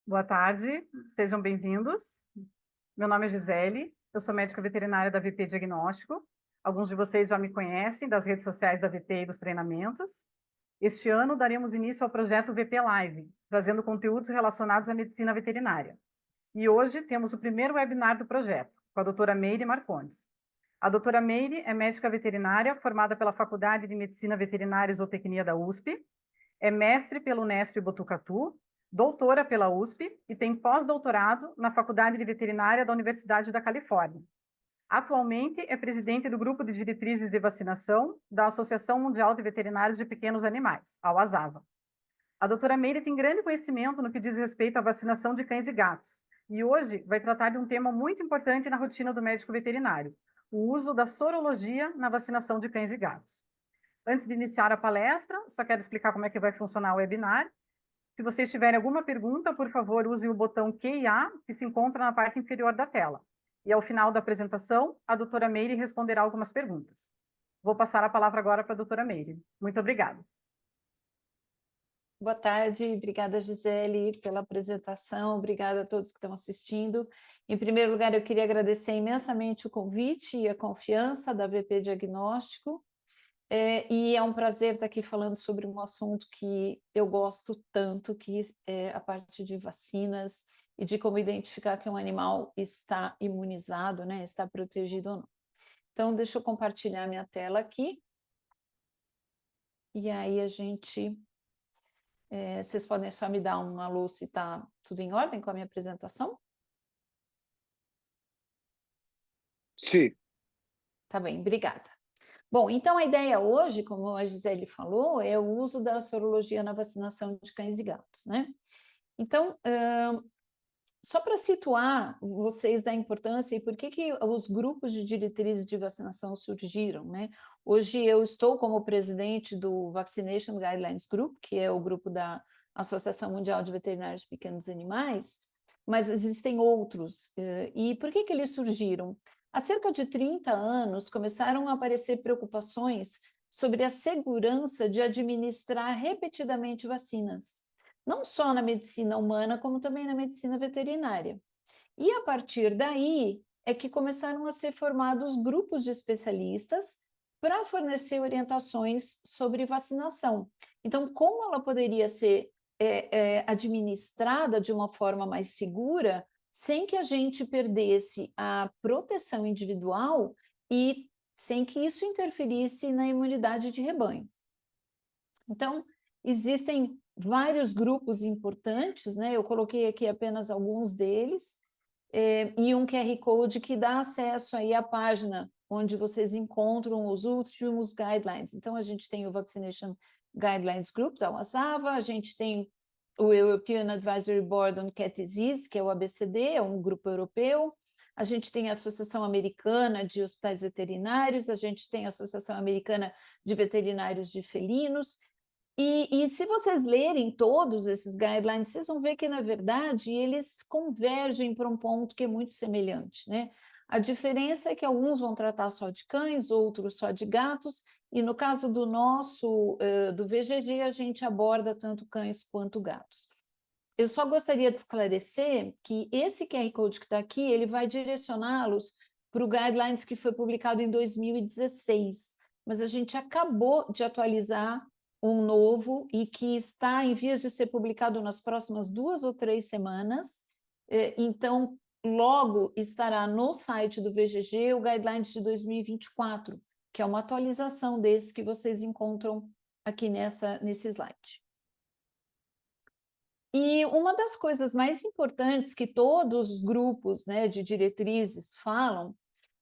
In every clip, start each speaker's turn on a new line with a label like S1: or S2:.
S1: Boa tarde, sejam bem-vindos. Meu nome é Gisele, eu sou médica veterinária da VP Diagnóstico. Alguns de vocês já me conhecem das redes sociais da VP e dos treinamentos. Este ano daremos início ao projeto VP Live, trazendo conteúdos relacionados à medicina veterinária. E hoje temos o primeiro webinar do projeto, com a doutora Meire Marcondes. A doutora Meire é médica veterinária formada pela Faculdade de Medicina Veterinária e Zootecnia da USP, é mestre pela Unesp Botucatu, doutora pela USP e tem pós-doutorado na Faculdade de Veterinária da Universidade da Califórnia. Atualmente é presidente do Grupo de Diretrizes de Vacinação da Associação Mundial de Veterinários de Pequenos Animais, a ASAVA. A doutora Meire tem grande conhecimento no que diz respeito à vacinação de cães e gatos, e hoje vai tratar de um tema muito importante na rotina do médico veterinário, o uso da sorologia na vacinação de cães e gatos. Antes de iniciar a palestra, só quero explicar como é que vai funcionar o webinar. Se vocês tiverem alguma pergunta, por favor, usem o botão Q&A, que se encontra na parte inferior da tela. E ao final da apresentação, a doutora Meire responderá algumas perguntas. Vou passar a palavra agora para a doutora Meire. Muito obrigada.
S2: Boa tarde, obrigada Gisele pela apresentação, obrigada a todos que estão assistindo. Em primeiro lugar, eu queria agradecer imensamente o convite e a confiança da VP Diagnóstico, e é um prazer estar aqui falando sobre um assunto que eu gosto tanto, que é a parte de vacinas e de como identificar que um animal está imunizado, né, está protegido ou não. Então, deixa eu compartilhar minha tela aqui, e aí a gente... vocês podem só me dar uma luz se está tudo em ordem com a minha apresentação?
S3: Sim.
S2: Tá bem, obrigada. Bom, então a ideia hoje, como a Gisele falou, é o uso da sorologia na vacinação de cães e gatos, né? Então, só para situar vocês da importância e por que os grupos de diretrizes de vacinação surgiram, né? Hoje eu estou como presidente do Vaccination Guidelines Group, que é o grupo da Associação Mundial de Veterinários de Pequenos Animais, mas existem outros. E por que eles surgiram? Há cerca de 30 anos começaram a aparecer preocupações sobre a segurança de administrar repetidamente vacinas, não só na medicina humana, como também na medicina veterinária. E a partir daí é que começaram a ser formados grupos de especialistas para fornecer orientações sobre vacinação. Então, como ela poderia ser administrada de uma forma mais segura, sem que a gente perdesse a proteção individual e sem que isso interferisse na imunidade de rebanho. Então, existem vários grupos importantes, né? Eu coloquei aqui apenas alguns deles, e um QR Code que dá acesso aí à página onde vocês encontram os últimos guidelines. Então, a gente tem o Vaccination Guidelines Group, da ASAVA, a gente tem o European Advisory Board on Cat Disease, que é o ABCD, é um grupo europeu, a gente tem a Associação Americana de Hospitais Veterinários, a gente tem a Associação Americana de Veterinários de Felinos, e se vocês lerem todos esses guidelines, vocês vão ver que, na verdade, eles convergem para um ponto que é muito semelhante, né? A diferença é que alguns vão tratar só de cães, outros só de gatos, e no caso do nosso, do VGG, a gente aborda tanto cães quanto gatos. Eu só gostaria de esclarecer que esse QR Code que está aqui, ele vai direcioná-los para o Guidelines que foi publicado em 2016, mas a gente acabou de atualizar um novo e que está em vias de ser publicado nas próximas 2 ou 3 semanas, então logo estará no site do VGG o Guidelines de 2024, que é uma atualização desse que vocês encontram aqui nesse slide. E uma das coisas mais importantes que todos os grupos, né, de diretrizes falam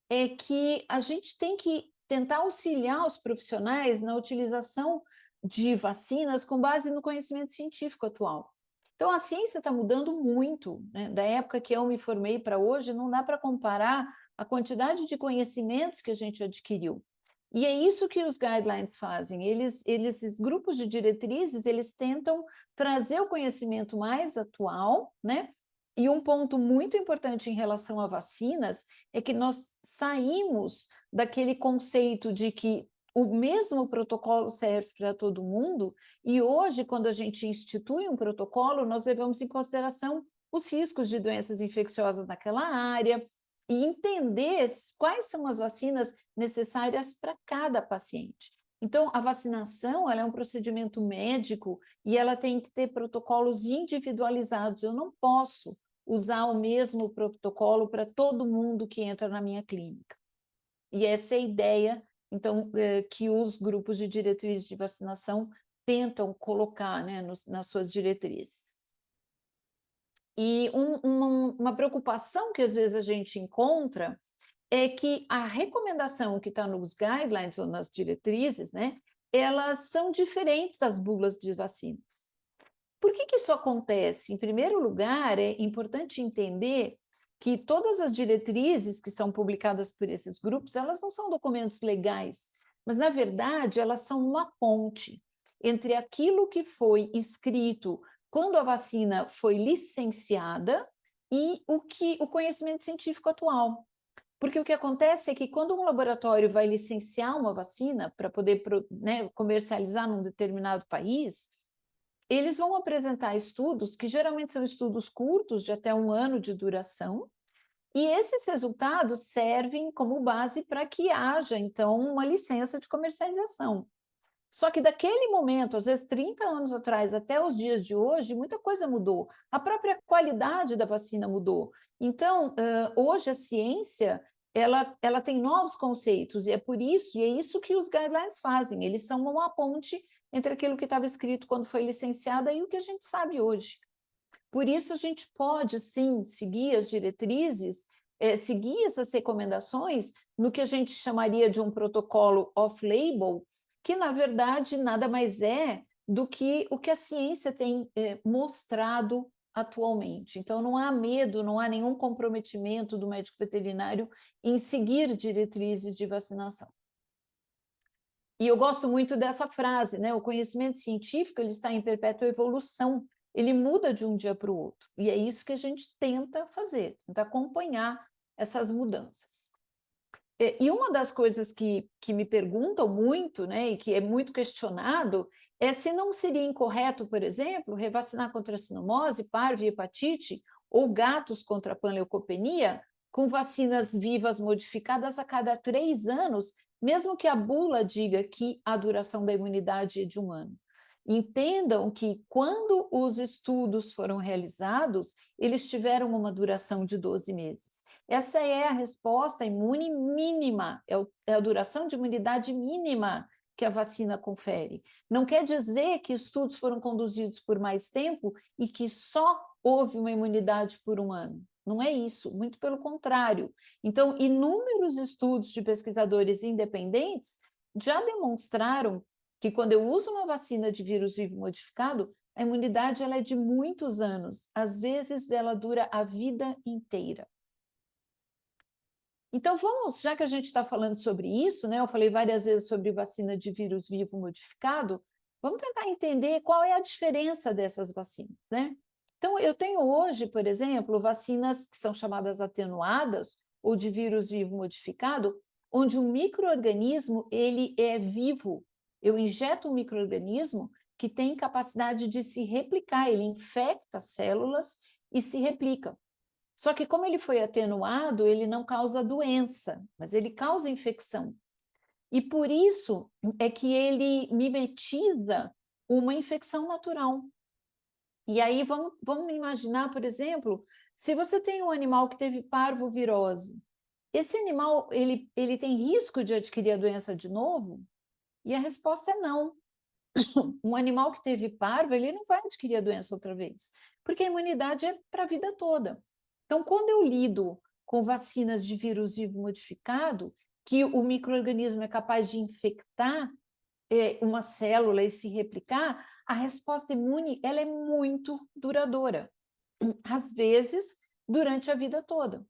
S2: é que a gente tem que tentar auxiliar os profissionais na utilização de vacinas com base no conhecimento científico atual. Então, a ciência está mudando muito, né? Da época que eu me formei para hoje, não dá para comparar a quantidade de conhecimentos que a gente adquiriu. E é isso que os guidelines fazem. Esses grupos de diretrizes, eles tentam trazer o conhecimento mais atual, né? E um ponto muito importante em relação a vacinas é que nós saímos daquele conceito de que o mesmo protocolo serve para todo mundo, e hoje, quando a gente institui um protocolo, nós levamos em consideração os riscos de doenças infecciosas naquela área e entender quais são as vacinas necessárias para cada paciente. Então, a vacinação ela é um procedimento médico e ela tem que ter protocolos individualizados. Eu não posso usar o mesmo protocolo para todo mundo que entra na minha clínica. E essa é a ideia, então, que os grupos de diretrizes de vacinação tentam colocar, né, nas suas diretrizes. E uma preocupação que às vezes a gente encontra é que a recomendação que está nos guidelines ou nas diretrizes, né, elas são diferentes das bulas de vacinas. Por que isso acontece? Em primeiro lugar, é importante entender que todas as diretrizes que são publicadas por esses grupos, elas não são documentos legais, mas, na verdade, elas são uma ponte entre aquilo que foi escrito quando a vacina foi licenciada e o conhecimento científico atual. Porque o que acontece é que quando um laboratório vai licenciar uma vacina para poder, né, comercializar num determinado país, eles vão apresentar estudos que geralmente são estudos curtos, de até 1 ano de duração, e esses resultados servem como base para que haja, então, uma licença de comercialização. Só que daquele momento, às vezes 30 anos atrás, até os dias de hoje, muita coisa mudou. A própria qualidade da vacina mudou. Então, hoje a ciência, ela tem novos conceitos, e é por isso, e é isso que os guidelines fazem. Eles são uma ponte entre aquilo que estava escrito quando foi licenciada e o que a gente sabe hoje. Por isso, a gente pode, sim, seguir as diretrizes, seguir essas recomendações no que a gente chamaria de um protocolo off-label, que, na verdade, nada mais é do que o que a ciência tem mostrado atualmente. Então, não há medo, não há nenhum comprometimento do médico veterinário em seguir diretrizes de vacinação. E eu gosto muito dessa frase, né? O conhecimento científico ele está em perpétua evolução, ele muda de um dia para o outro. E é isso que a gente tenta fazer, tenta acompanhar essas mudanças. E uma das coisas que me perguntam muito, né, e que é muito questionado, é se não seria incorreto, por exemplo, revacinar contra a sinomose, parvo e hepatite, ou gatos contra a panleucopenia, com vacinas vivas modificadas a cada 3 anos, mesmo que a bula diga que a duração da imunidade é de 1 ano. Entendam que, quando os estudos foram realizados, eles tiveram uma duração de 12 meses. Essa é a resposta imune mínima, é a duração de imunidade mínima que a vacina confere. Não quer dizer que estudos foram conduzidos por mais tempo e que só houve uma imunidade por 1 ano. Não é isso, muito pelo contrário. Então, inúmeros estudos de pesquisadores independentes já demonstraram que, quando eu uso uma vacina de vírus vivo modificado, a imunidade ela é de muitos anos, às vezes ela dura a vida inteira. Então, vamos, já que a gente está falando sobre isso, né? Eu falei várias vezes sobre vacina de vírus vivo modificado, vamos tentar entender qual é a diferença dessas vacinas, né? Então, eu tenho hoje, por exemplo, vacinas que são chamadas atenuadas ou de vírus vivo modificado, onde um micro-organismo ele é vivo. Eu injeto um micro-organismo que tem capacidade de se replicar, ele infecta células e se replica. Só que, como ele foi atenuado, ele não causa doença, mas ele causa infecção. E por isso é que ele mimetiza uma infecção natural. E aí vamos imaginar, por exemplo, se você tem um animal que teve parvovirose, esse animal ele tem risco de adquirir a doença de novo? E a resposta é não. Um animal que teve parvo, ele não vai adquirir a doença outra vez, porque a imunidade é para a vida toda. Então, quando eu lido com vacinas de vírus vivo modificado, que o micro-organismo é capaz de infectar uma célula e se replicar, a resposta imune ela é muito duradoura. Às vezes, durante a vida toda.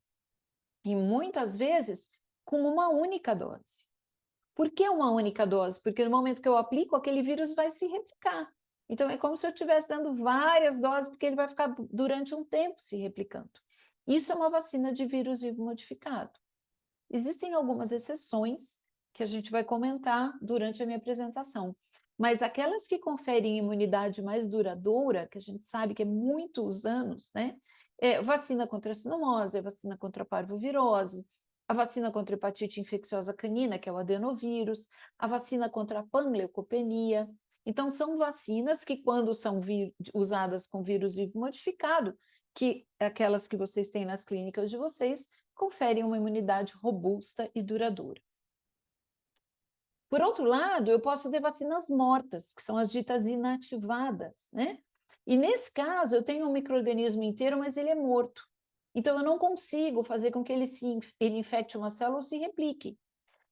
S2: E muitas vezes, com uma única dose. Por que uma única dose? Porque no momento que eu aplico, aquele vírus vai se replicar. Então, é como se eu estivesse dando várias doses, porque ele vai ficar durante um tempo se replicando. Isso é uma vacina de vírus vivo modificado. Existem algumas exceções, que a gente vai comentar durante a minha apresentação. Mas aquelas que conferem imunidade mais duradoura, que a gente sabe que é muitos anos, né? Vacina contra a cinomose, a vacina contra a parvovirose, a vacina contra a hepatite infecciosa canina, que é o adenovírus, a vacina contra a panleucopenia. Então, são vacinas que, quando são usadas com vírus vivo modificado, que aquelas que vocês têm nas clínicas de vocês, conferem uma imunidade robusta e duradoura. Por outro lado, eu posso ter vacinas mortas, que são as ditas inativadas, né? E nesse caso, eu tenho um micro-organismo inteiro, mas ele é morto. Então, eu não consigo fazer com que ele infecte uma célula ou se replique.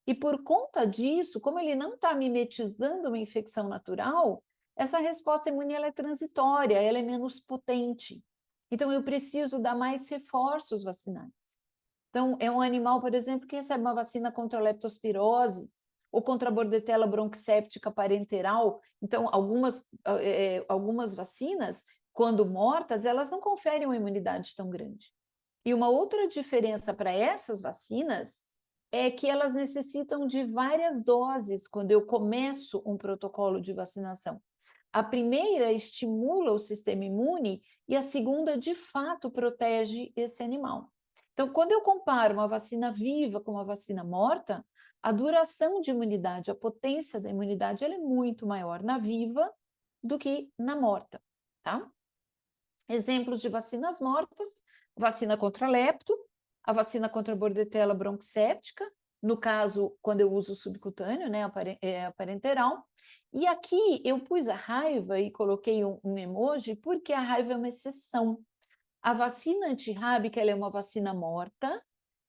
S2: E por conta disso, como ele não está mimetizando uma infecção natural, essa resposta imune ela é transitória, ela é menos potente. Então, eu preciso dar mais reforços vacinais. Então, é um animal, por exemplo, que recebe uma vacina contra a leptospirose ou contra a bordetela bronquicéptica parenteral. Então, algumas vacinas, quando mortas, elas não conferem uma imunidade tão grande. E uma outra diferença para essas vacinas é que elas necessitam de várias doses quando eu começo um protocolo de vacinação. A primeira estimula o sistema imune e a segunda, de fato, protege esse animal. Então, quando eu comparo uma vacina viva com uma vacina morta, a duração de imunidade, a potência da imunidade, ela é muito maior na viva do que na morta, tá? Exemplos de vacinas mortas: vacina contra lepto, a vacina contra a bordetela bronquicéptica, no caso, quando eu uso subcutâneo, né, a parenteral. E aqui eu pus a raiva e coloquei um emoji, porque a raiva é uma exceção. A vacina antirrábica ela é uma vacina morta,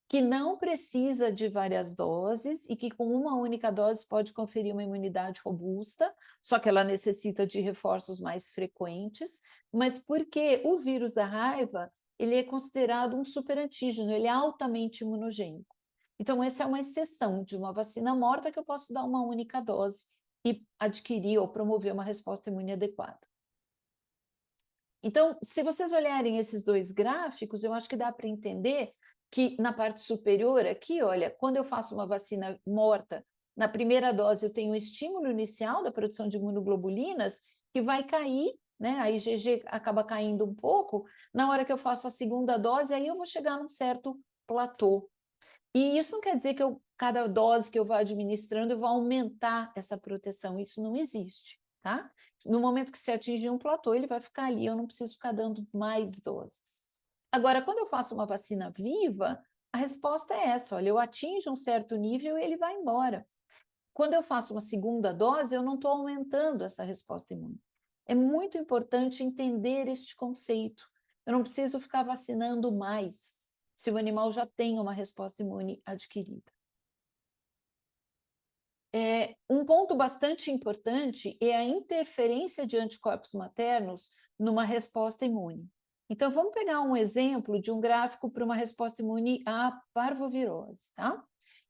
S2: que não precisa de várias doses e que com uma única dose pode conferir uma imunidade robusta, só que ela necessita de reforços mais frequentes, mas porque o vírus da raiva, ele é considerado um superantígeno, ele é altamente imunogênico. Então, essa é uma exceção de uma vacina morta que eu posso dar uma única dose e adquirir ou promover uma resposta imune adequada. Então, se vocês olharem esses dois gráficos, eu acho que dá para entender que na parte superior aqui, olha, quando eu faço uma vacina morta, na primeira dose eu tenho um estímulo inicial da produção de imunoglobulinas que vai cair, né? A IgG acaba caindo um pouco. Na hora que eu faço a segunda dose, aí eu vou chegar num certo platô. E isso não quer dizer que cada dose que eu vá administrando eu vou aumentar essa proteção. Isso não existe, tá? No momento que se atingir um platô, ele vai ficar ali, eu não preciso ficar dando mais doses. Agora, quando eu faço uma vacina viva, a resposta é essa: olha, eu atinjo um certo nível e ele vai embora. Quando eu faço uma segunda dose, eu não estou aumentando essa resposta imune. É muito importante entender este conceito. Eu não preciso ficar vacinando mais se o animal já tem uma resposta imune adquirida. Um ponto bastante importante é a interferência de anticorpos maternos numa resposta imune. Então, vamos pegar um exemplo de um gráfico para uma resposta imune à parvovirose, tá?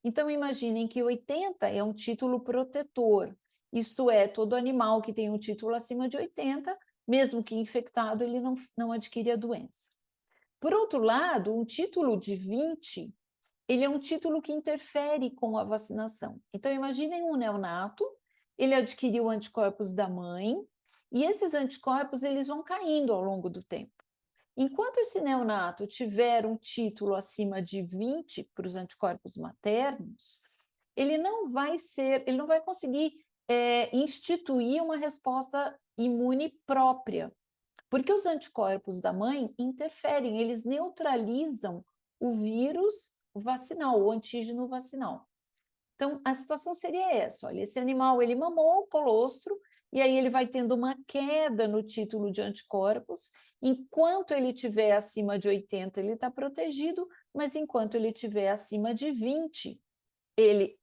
S2: Então, imaginem que 80 é um título protetor, isto é, todo animal que tem um título acima de 80, mesmo que infectado, ele não adquire a doença. Por outro lado, um título de 20, ele é um título que interfere com a vacinação. Então, imaginem um neonato, ele adquiriu anticorpos da mãe, e esses anticorpos eles vão caindo ao longo do tempo. Enquanto esse neonato tiver um título acima de 20 para os anticorpos maternos, ele não vai conseguir instituir uma resposta imune própria, porque os anticorpos da mãe interferem, eles neutralizam o vírus vacinal, o antígeno vacinal. Então, a situação seria essa: olha, esse animal ele mamou o colostro, e aí ele vai tendo uma queda no título de anticorpos. Enquanto ele estiver acima de 80, ele está protegido, mas enquanto ele estiver acima de 20,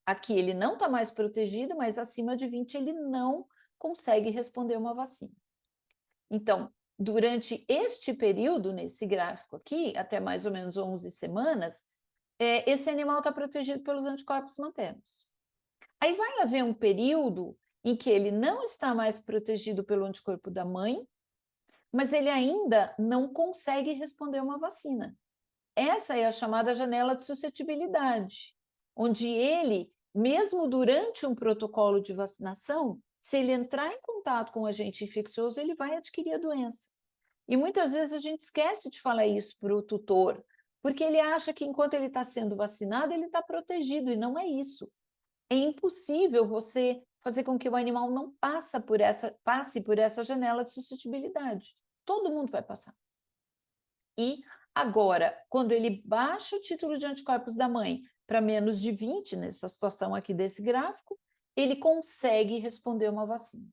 S2: aqui ele não está mais protegido, mas acima de 20 ele não consegue responder uma vacina. Então, durante este período, nesse gráfico aqui, até mais ou menos 11 semanas, esse animal está protegido pelos anticorpos maternos. Aí vai haver um período em que ele não está mais protegido pelo anticorpo da mãe, mas ele ainda não consegue responder uma vacina. Essa é a chamada janela de suscetibilidade, onde ele mesmo durante um protocolo de vacinação, se ele entrar em contato com um agente infeccioso, ele vai adquirir a doença. E muitas vezes a gente esquece de falar isso para o tutor, porque ele acha que enquanto ele está sendo vacinado, ele está protegido, e não é isso. É impossível você fazer com que o animal não passe por essa janela de suscetibilidade. Todo mundo vai passar. E agora, quando ele baixa o título de anticorpos da mãe para menos de 20, nessa situação aqui desse gráfico, ele consegue responder uma vacina.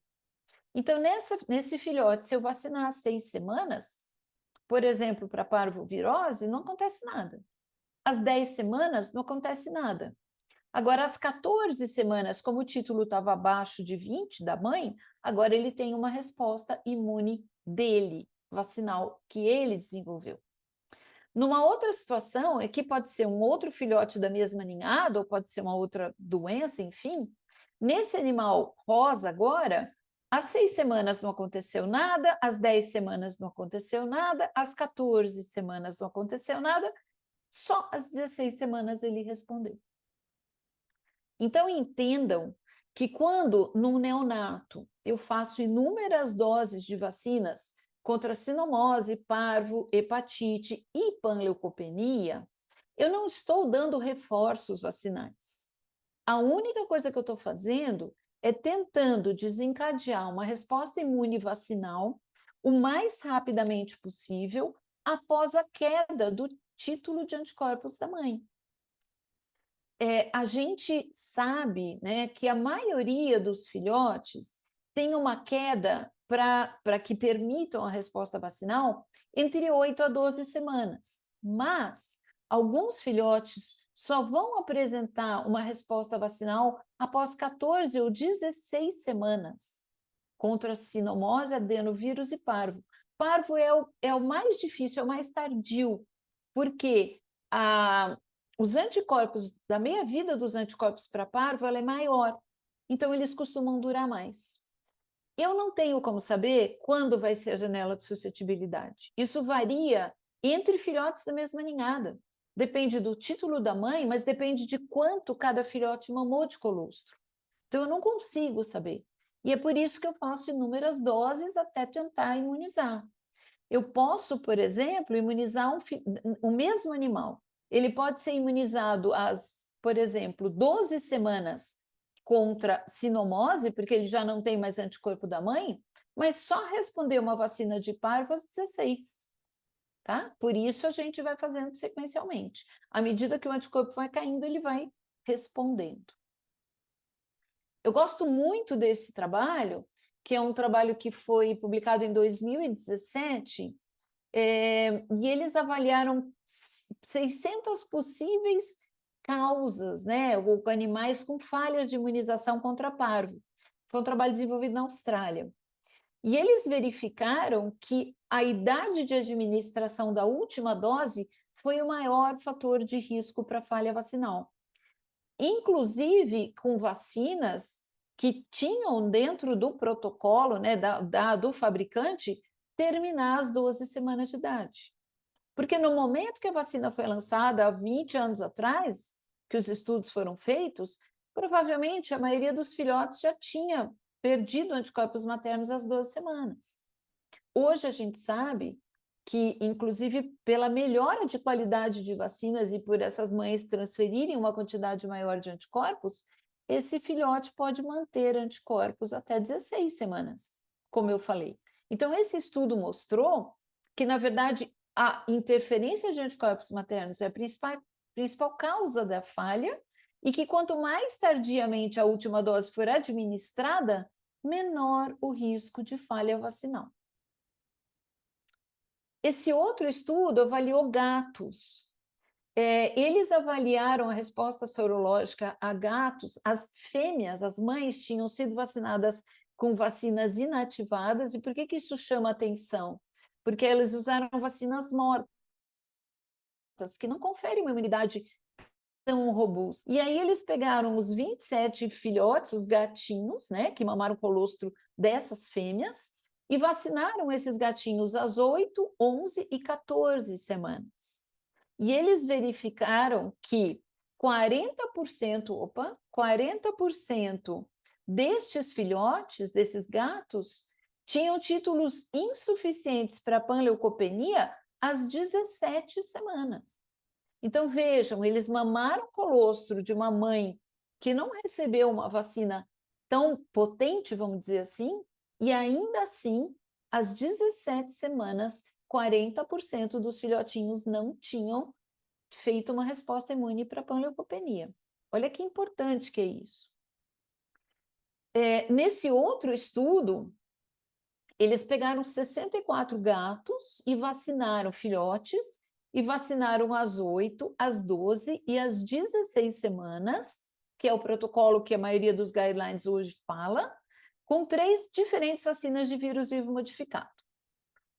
S2: Então, nesse filhote, se eu vacinar há 6 semanas, por exemplo, para parvovirose, não acontece nada. Às 10 semanas, não acontece nada. Agora, às 14 semanas, como o título estava abaixo de 20 da mãe, agora ele tem uma resposta imune dele, vacinal, que ele desenvolveu. Numa outra situação, aqui pode ser um outro filhote da mesma ninhada, ou pode ser uma outra doença, enfim. Nesse animal rosa agora, às 6 semanas não aconteceu nada, às 10 semanas não aconteceu nada, às 14 semanas não aconteceu nada, só às 16 semanas ele respondeu. Então, entendam que quando no neonato eu faço inúmeras doses de vacinas contra sinomose, parvo, hepatite e panleucopenia, eu não estou dando reforços vacinais. A única coisa que eu estou fazendo é tentando desencadear uma resposta imune vacinal o mais rapidamente possível após a queda do título de anticorpos da mãe. A gente sabe, né, que a maioria dos filhotes tem uma queda para que permitam a resposta vacinal entre 8 a 12 semanas, mas alguns filhotes só vão apresentar uma resposta vacinal após 14 ou 16 semanas contra sinomose, adenovírus e parvo. Parvo é o mais difícil, é o mais tardio, porque os anticorpos, da meia-vida dos anticorpos para parvo, ela é maior, então eles costumam durar mais. Eu não tenho como saber quando vai ser a janela de suscetibilidade. Isso varia entre filhotes da mesma ninhada. Depende do título da mãe, mas depende de quanto cada filhote mamou de colostro. Então, eu não consigo saber. E é por isso que eu faço inúmeras doses até tentar imunizar. Eu posso, por exemplo, imunizar o mesmo animal. Ele pode ser imunizado às, por exemplo, 12 semanas contra sinomose, porque ele já não tem mais anticorpo da mãe, mas só responder uma vacina de parvo às 16. Tá? Por isso a gente vai fazendo sequencialmente. À medida que o anticorpo vai caindo, ele vai respondendo. Eu gosto muito desse trabalho, que é um trabalho que foi publicado em 2017, e eles avaliaram 600 possíveis causas, né, ou animais com falhas de imunização contra parvo. Foi um trabalho desenvolvido na Austrália. E eles verificaram que a idade de administração da última dose foi o maior fator de risco para falha vacinal. Inclusive com vacinas que tinham dentro do protocolo, né, do fabricante, terminar às 12 semanas de idade. Porque no momento que a vacina foi lançada, há 20 anos atrás, que os estudos foram feitos, provavelmente a maioria dos filhotes já tinha perdido anticorpos maternos às 12 semanas. Hoje a gente sabe que, inclusive, pela melhora de qualidade de vacinas e por essas mães transferirem uma quantidade maior de anticorpos, esse filhote pode manter anticorpos até 16 semanas, como eu falei. Então, esse estudo mostrou que, na verdade, a interferência de anticorpos maternos é a principal causa da falha e que quanto mais tardiamente a última dose for administrada, menor o risco de falha vacinal. Esse outro estudo avaliou gatos. Eles avaliaram a resposta sorológica a gatos. As fêmeas, as mães, tinham sido vacinadas com vacinas inativadas. E por que isso chama atenção? Porque eles usaram vacinas mortas, que não conferem uma imunidade tão robusta. E aí eles pegaram os 27 filhotes, os gatinhos, né, que mamaram colostro dessas fêmeas, e vacinaram esses gatinhos às 8, 11 e 14 semanas. E eles verificaram que 40% destes filhotes, desses gatos, tinham títulos insuficientes para panleucopenia às 17 semanas. Então, vejam, eles mamaram colostro de uma mãe que não recebeu uma vacina tão potente, vamos dizer assim, e ainda assim, às 17 semanas, 40% dos filhotinhos não tinham feito uma resposta imune para a panleucopenia. Olha que importante que é isso. Nesse outro estudo, eles pegaram 64 gatos e vacinaram filhotes, e vacinaram às 8, às 12 e às 16 semanas, que é o protocolo que a maioria dos guidelines hoje fala, com 3 diferentes vacinas de vírus vivo modificado.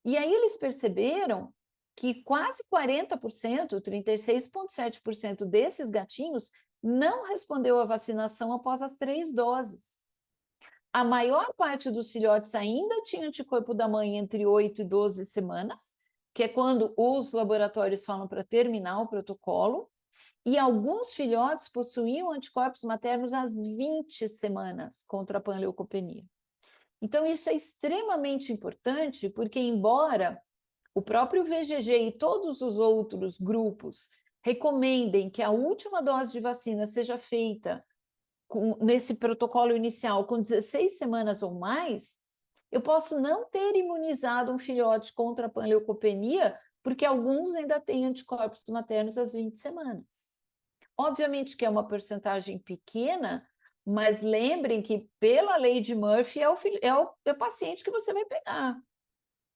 S2: E aí eles perceberam que quase 40%, 36,7% desses gatinhos não respondeu à vacinação após as 3 doses. A maior parte dos filhotes ainda tinha anticorpo da mãe entre 8 e 12 semanas, que é quando os laboratórios falam para terminar o protocolo, e alguns filhotes possuíam anticorpos maternos às 20 semanas contra a panleucopenia. Então, isso é extremamente importante, porque embora o próprio VGG e todos os outros grupos recomendem que a última dose de vacina seja feita nesse protocolo inicial com 16 semanas ou mais, eu posso não ter imunizado um filhote contra a panleucopenia, porque alguns ainda têm anticorpos maternos às 20 semanas. Obviamente que é uma porcentagem pequena, mas lembrem que, pela lei de Murphy, é o paciente que você vai pegar.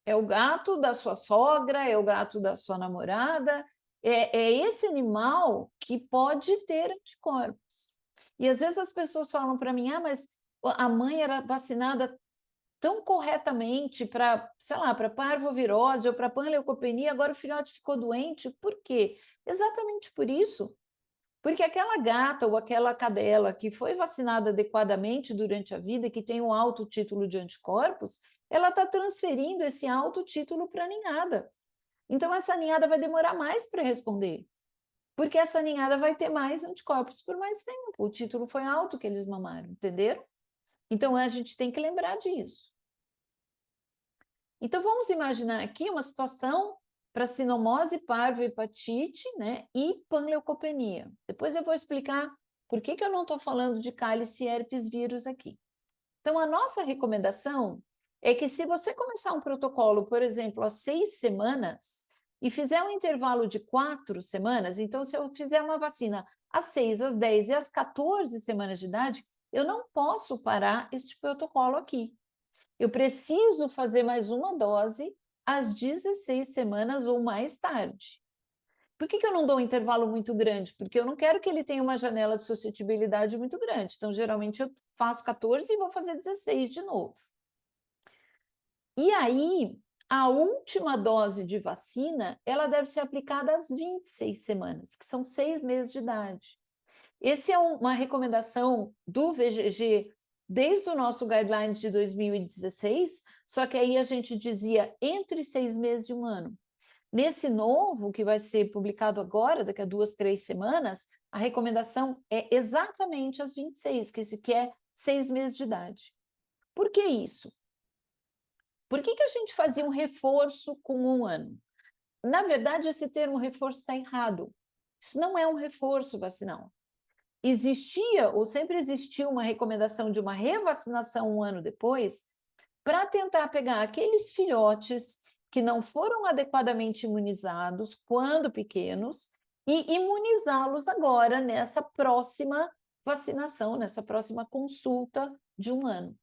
S2: É o gato da sua sogra, é o gato da sua namorada, é esse animal que pode ter anticorpos. E às vezes as pessoas falam para mim, mas a mãe era vacinada tão corretamente para, sei lá, para parvovirose ou para panleucopenia, agora o filhote ficou doente. Por quê? Exatamente por isso. Porque aquela gata ou aquela cadela que foi vacinada adequadamente durante a vida e que tem um alto título de anticorpos, ela está transferindo esse alto título para a ninhada. Então, essa ninhada vai demorar mais para responder, porque essa ninhada vai ter mais anticorpos por mais tempo. O título foi alto que eles mamaram, entenderam? Então, a gente tem que lembrar disso. Então, vamos imaginar aqui uma situação para sinomose, parvohepatite, né, e panleucopenia. Depois eu vou explicar por que eu não estou falando de cálice e herpes vírus aqui. Então, a nossa recomendação é que se você começar um protocolo, por exemplo, às 6 semanas, e fizer um intervalo de 4 semanas, então se eu fizer uma vacina às 6, às 10 e às 14 semanas de idade, eu não posso parar este protocolo aqui. Eu preciso fazer mais uma dose às 16 semanas ou mais tarde. Por que eu não dou um intervalo muito grande? Porque eu não quero que ele tenha uma janela de suscetibilidade muito grande. Então, geralmente, eu faço 14 e vou fazer 16 de novo. E aí, a última dose de vacina, ela deve ser aplicada às 26 semanas, que são 6 meses de idade. Essa é uma recomendação do VGG desde o nosso guidelines de 2016, só que aí a gente dizia entre 6 meses e 1 ano. Nesse novo, que vai ser publicado agora, daqui a 2, 3 semanas, a recomendação é exatamente às 26, que é 6 meses de idade. Por que isso? Por que a gente fazia um reforço com 1 ano? Na verdade, esse termo reforço está errado. Isso não é um reforço vacinal. Existia, ou sempre existiu, uma recomendação de uma revacinação 1 ano depois, para tentar pegar aqueles filhotes que não foram adequadamente imunizados quando pequenos e imunizá-los agora nessa próxima vacinação, nessa próxima consulta de 1 ano.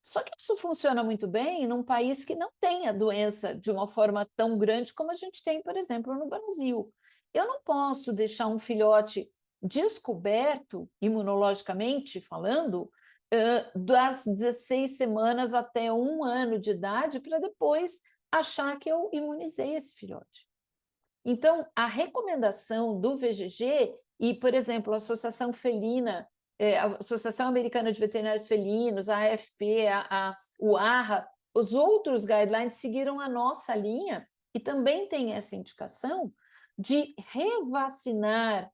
S2: Só que isso funciona muito bem num país que não tem a doença de uma forma tão grande como a gente tem, por exemplo, no Brasil. Eu não posso deixar um filhote descoberto, imunologicamente falando, das 16 semanas até 1 ano de idade, para depois achar que eu imunizei esse filhote. Então, a recomendação do VGG e, por exemplo, a Associação Felina, a Associação Americana de Veterinários Felinos, a AFP, o ARRA, os outros guidelines seguiram a nossa linha e também tem essa indicação de revacinar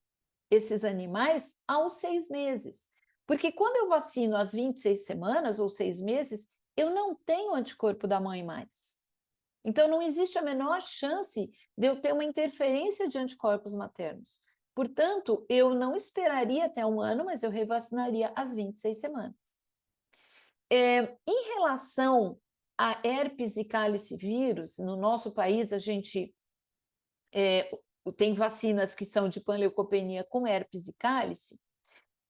S2: esses animais aos 6 meses. Porque quando eu vacino às 26 semanas ou 6 meses, eu não tenho anticorpo da mãe mais. Então, não existe a menor chance de eu ter uma interferência de anticorpos maternos. Portanto, eu não esperaria até 1 ano, mas eu revacinaria às 26 semanas. Em relação a herpes e cálice vírus, no nosso país a gente tem vacinas que são de panleucopenia com herpes e cálice.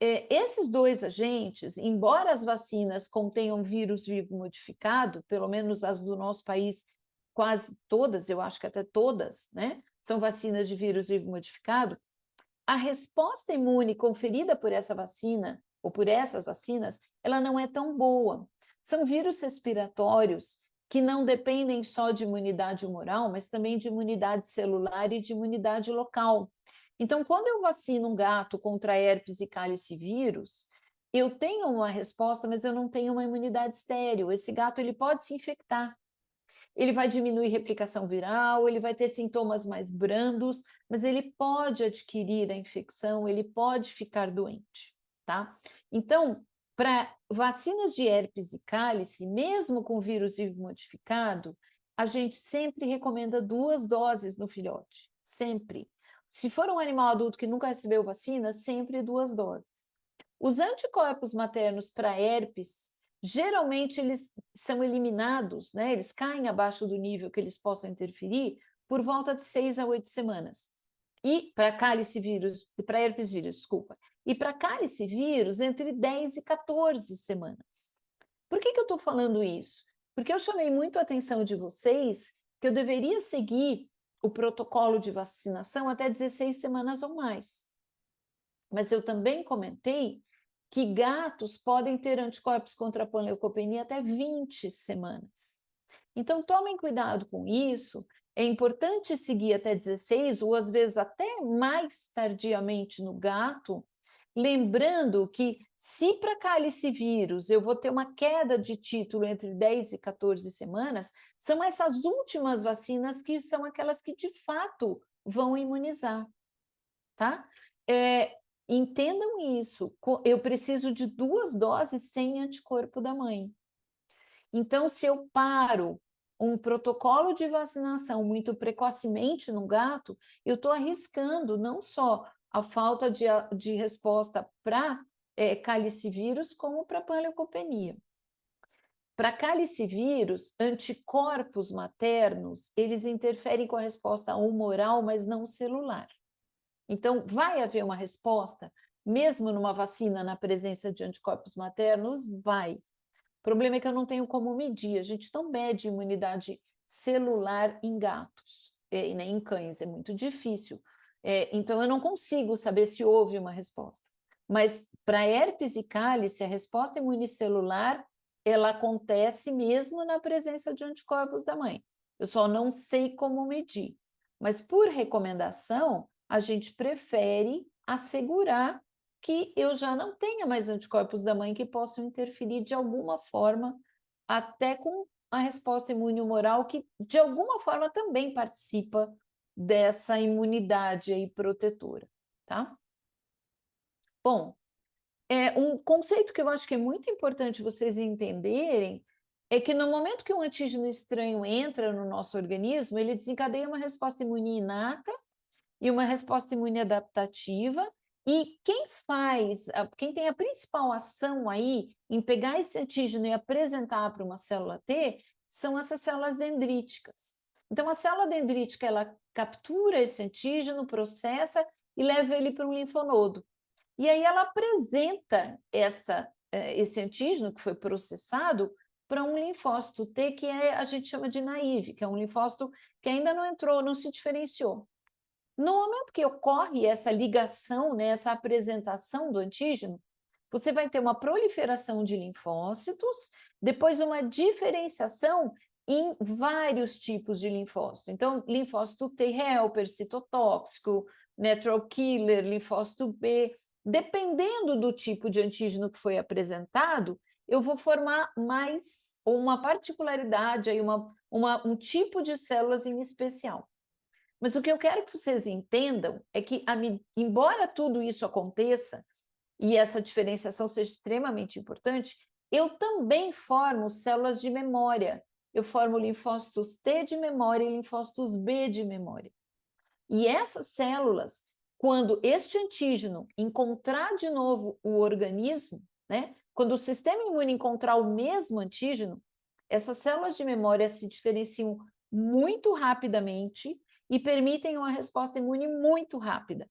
S2: Esses dois agentes, embora as vacinas contenham vírus vivo modificado, pelo menos as do nosso país, quase todas, eu acho que até todas, né, são vacinas de vírus vivo modificado, a resposta imune conferida por essa vacina, ou por essas vacinas, ela não é tão boa. São vírus respiratórios que não dependem só de imunidade humoral, mas também de imunidade celular e de imunidade local. Então, quando eu vacino um gato contra herpes e cálice vírus, eu tenho uma resposta, mas eu não tenho uma imunidade estéril. Esse gato ele pode se infectar. Ele vai diminuir replicação viral, ele vai ter sintomas mais brandos, mas ele pode adquirir a infecção, ele pode ficar doente, tá? Então, para vacinas de herpes e cálice, mesmo com vírus vivo modificado, a gente sempre recomenda 2 doses no filhote, sempre. Se for um animal adulto que nunca recebeu vacina, sempre 2 doses. Os anticorpos maternos para herpes, geralmente eles são eliminados, né? Eles caem abaixo do nível que eles possam interferir por volta de 6 a 8 semanas. E para cálice vírus, para herpes vírus, desculpa. E para cálice vírus, entre 10 e 14 semanas. Por que eu estou falando isso? Porque eu chamei muito a atenção de vocês que eu deveria seguir o protocolo de vacinação até 16 semanas ou mais. Mas eu também comentei que gatos podem ter anticorpos contra a panleucopenia até 20 semanas. Então, tomem cuidado com isso. É importante seguir até 16 ou, às vezes, até mais tardiamente no gato, lembrando que, se para cálice vírus eu vou ter uma queda de título entre 10 e 14 semanas, são essas últimas vacinas que são aquelas que, de fato, vão imunizar, tá? Entendam isso, eu preciso de 2 doses sem anticorpo da mãe. Então, se eu paro um protocolo de vacinação muito precocemente no gato, eu estou arriscando não só a falta de resposta para cálice vírus, como para panleucopenia. Para cálice vírus, anticorpos maternos, eles interferem com a resposta humoral, mas não celular. Então, vai haver uma resposta, mesmo numa vacina na presença de anticorpos maternos? Vai. O problema é que eu não tenho como medir, a gente não mede imunidade celular em gatos, e nem em cães, é muito difícil. Então, eu não consigo saber se houve uma resposta. Mas, para herpes e cálice, a resposta imunicelular, ela acontece mesmo na presença de anticorpos da mãe. Eu só não sei como medir. Mas, por recomendação, a gente prefere assegurar que eu já não tenha mais anticorpos da mãe que possam interferir de alguma forma, até com a resposta imune humoral, que de alguma forma também participa dessa imunidade aí protetora, tá? Bom, um conceito que eu acho que é muito importante vocês entenderem é que no momento que um antígeno estranho entra no nosso organismo, ele desencadeia uma resposta imune inata e uma resposta imune adaptativa, e quem tem a principal ação aí em pegar esse antígeno e apresentar para uma célula T são essas células dendríticas. Então, a célula dendrítica, ela captura esse antígeno, processa e leva ele para um linfonodo. E aí ela apresenta esse antígeno que foi processado para um linfócito T, que a gente chama de naive, que é um linfócito que ainda não entrou, não se diferenciou. No momento que ocorre essa ligação, né, essa apresentação do antígeno, você vai ter uma proliferação de linfócitos, depois uma diferenciação em vários tipos de linfócito. Então, linfócito T helper, citotóxico, natural killer, linfócito B. Dependendo do tipo de antígeno que foi apresentado, eu vou formar mais, ou uma particularidade, aí um tipo de células em especial. Mas o que eu quero que vocês entendam é que, embora tudo isso aconteça, e essa diferenciação seja extremamente importante, eu também formo células de memória. Eu formo linfócitos T de memória e linfócitos B de memória. E essas células, quando este antígeno encontrar de novo o organismo, né, quando o sistema imune encontrar o mesmo antígeno, essas células de memória se diferenciam muito rapidamente e permitem uma resposta imune muito rápida.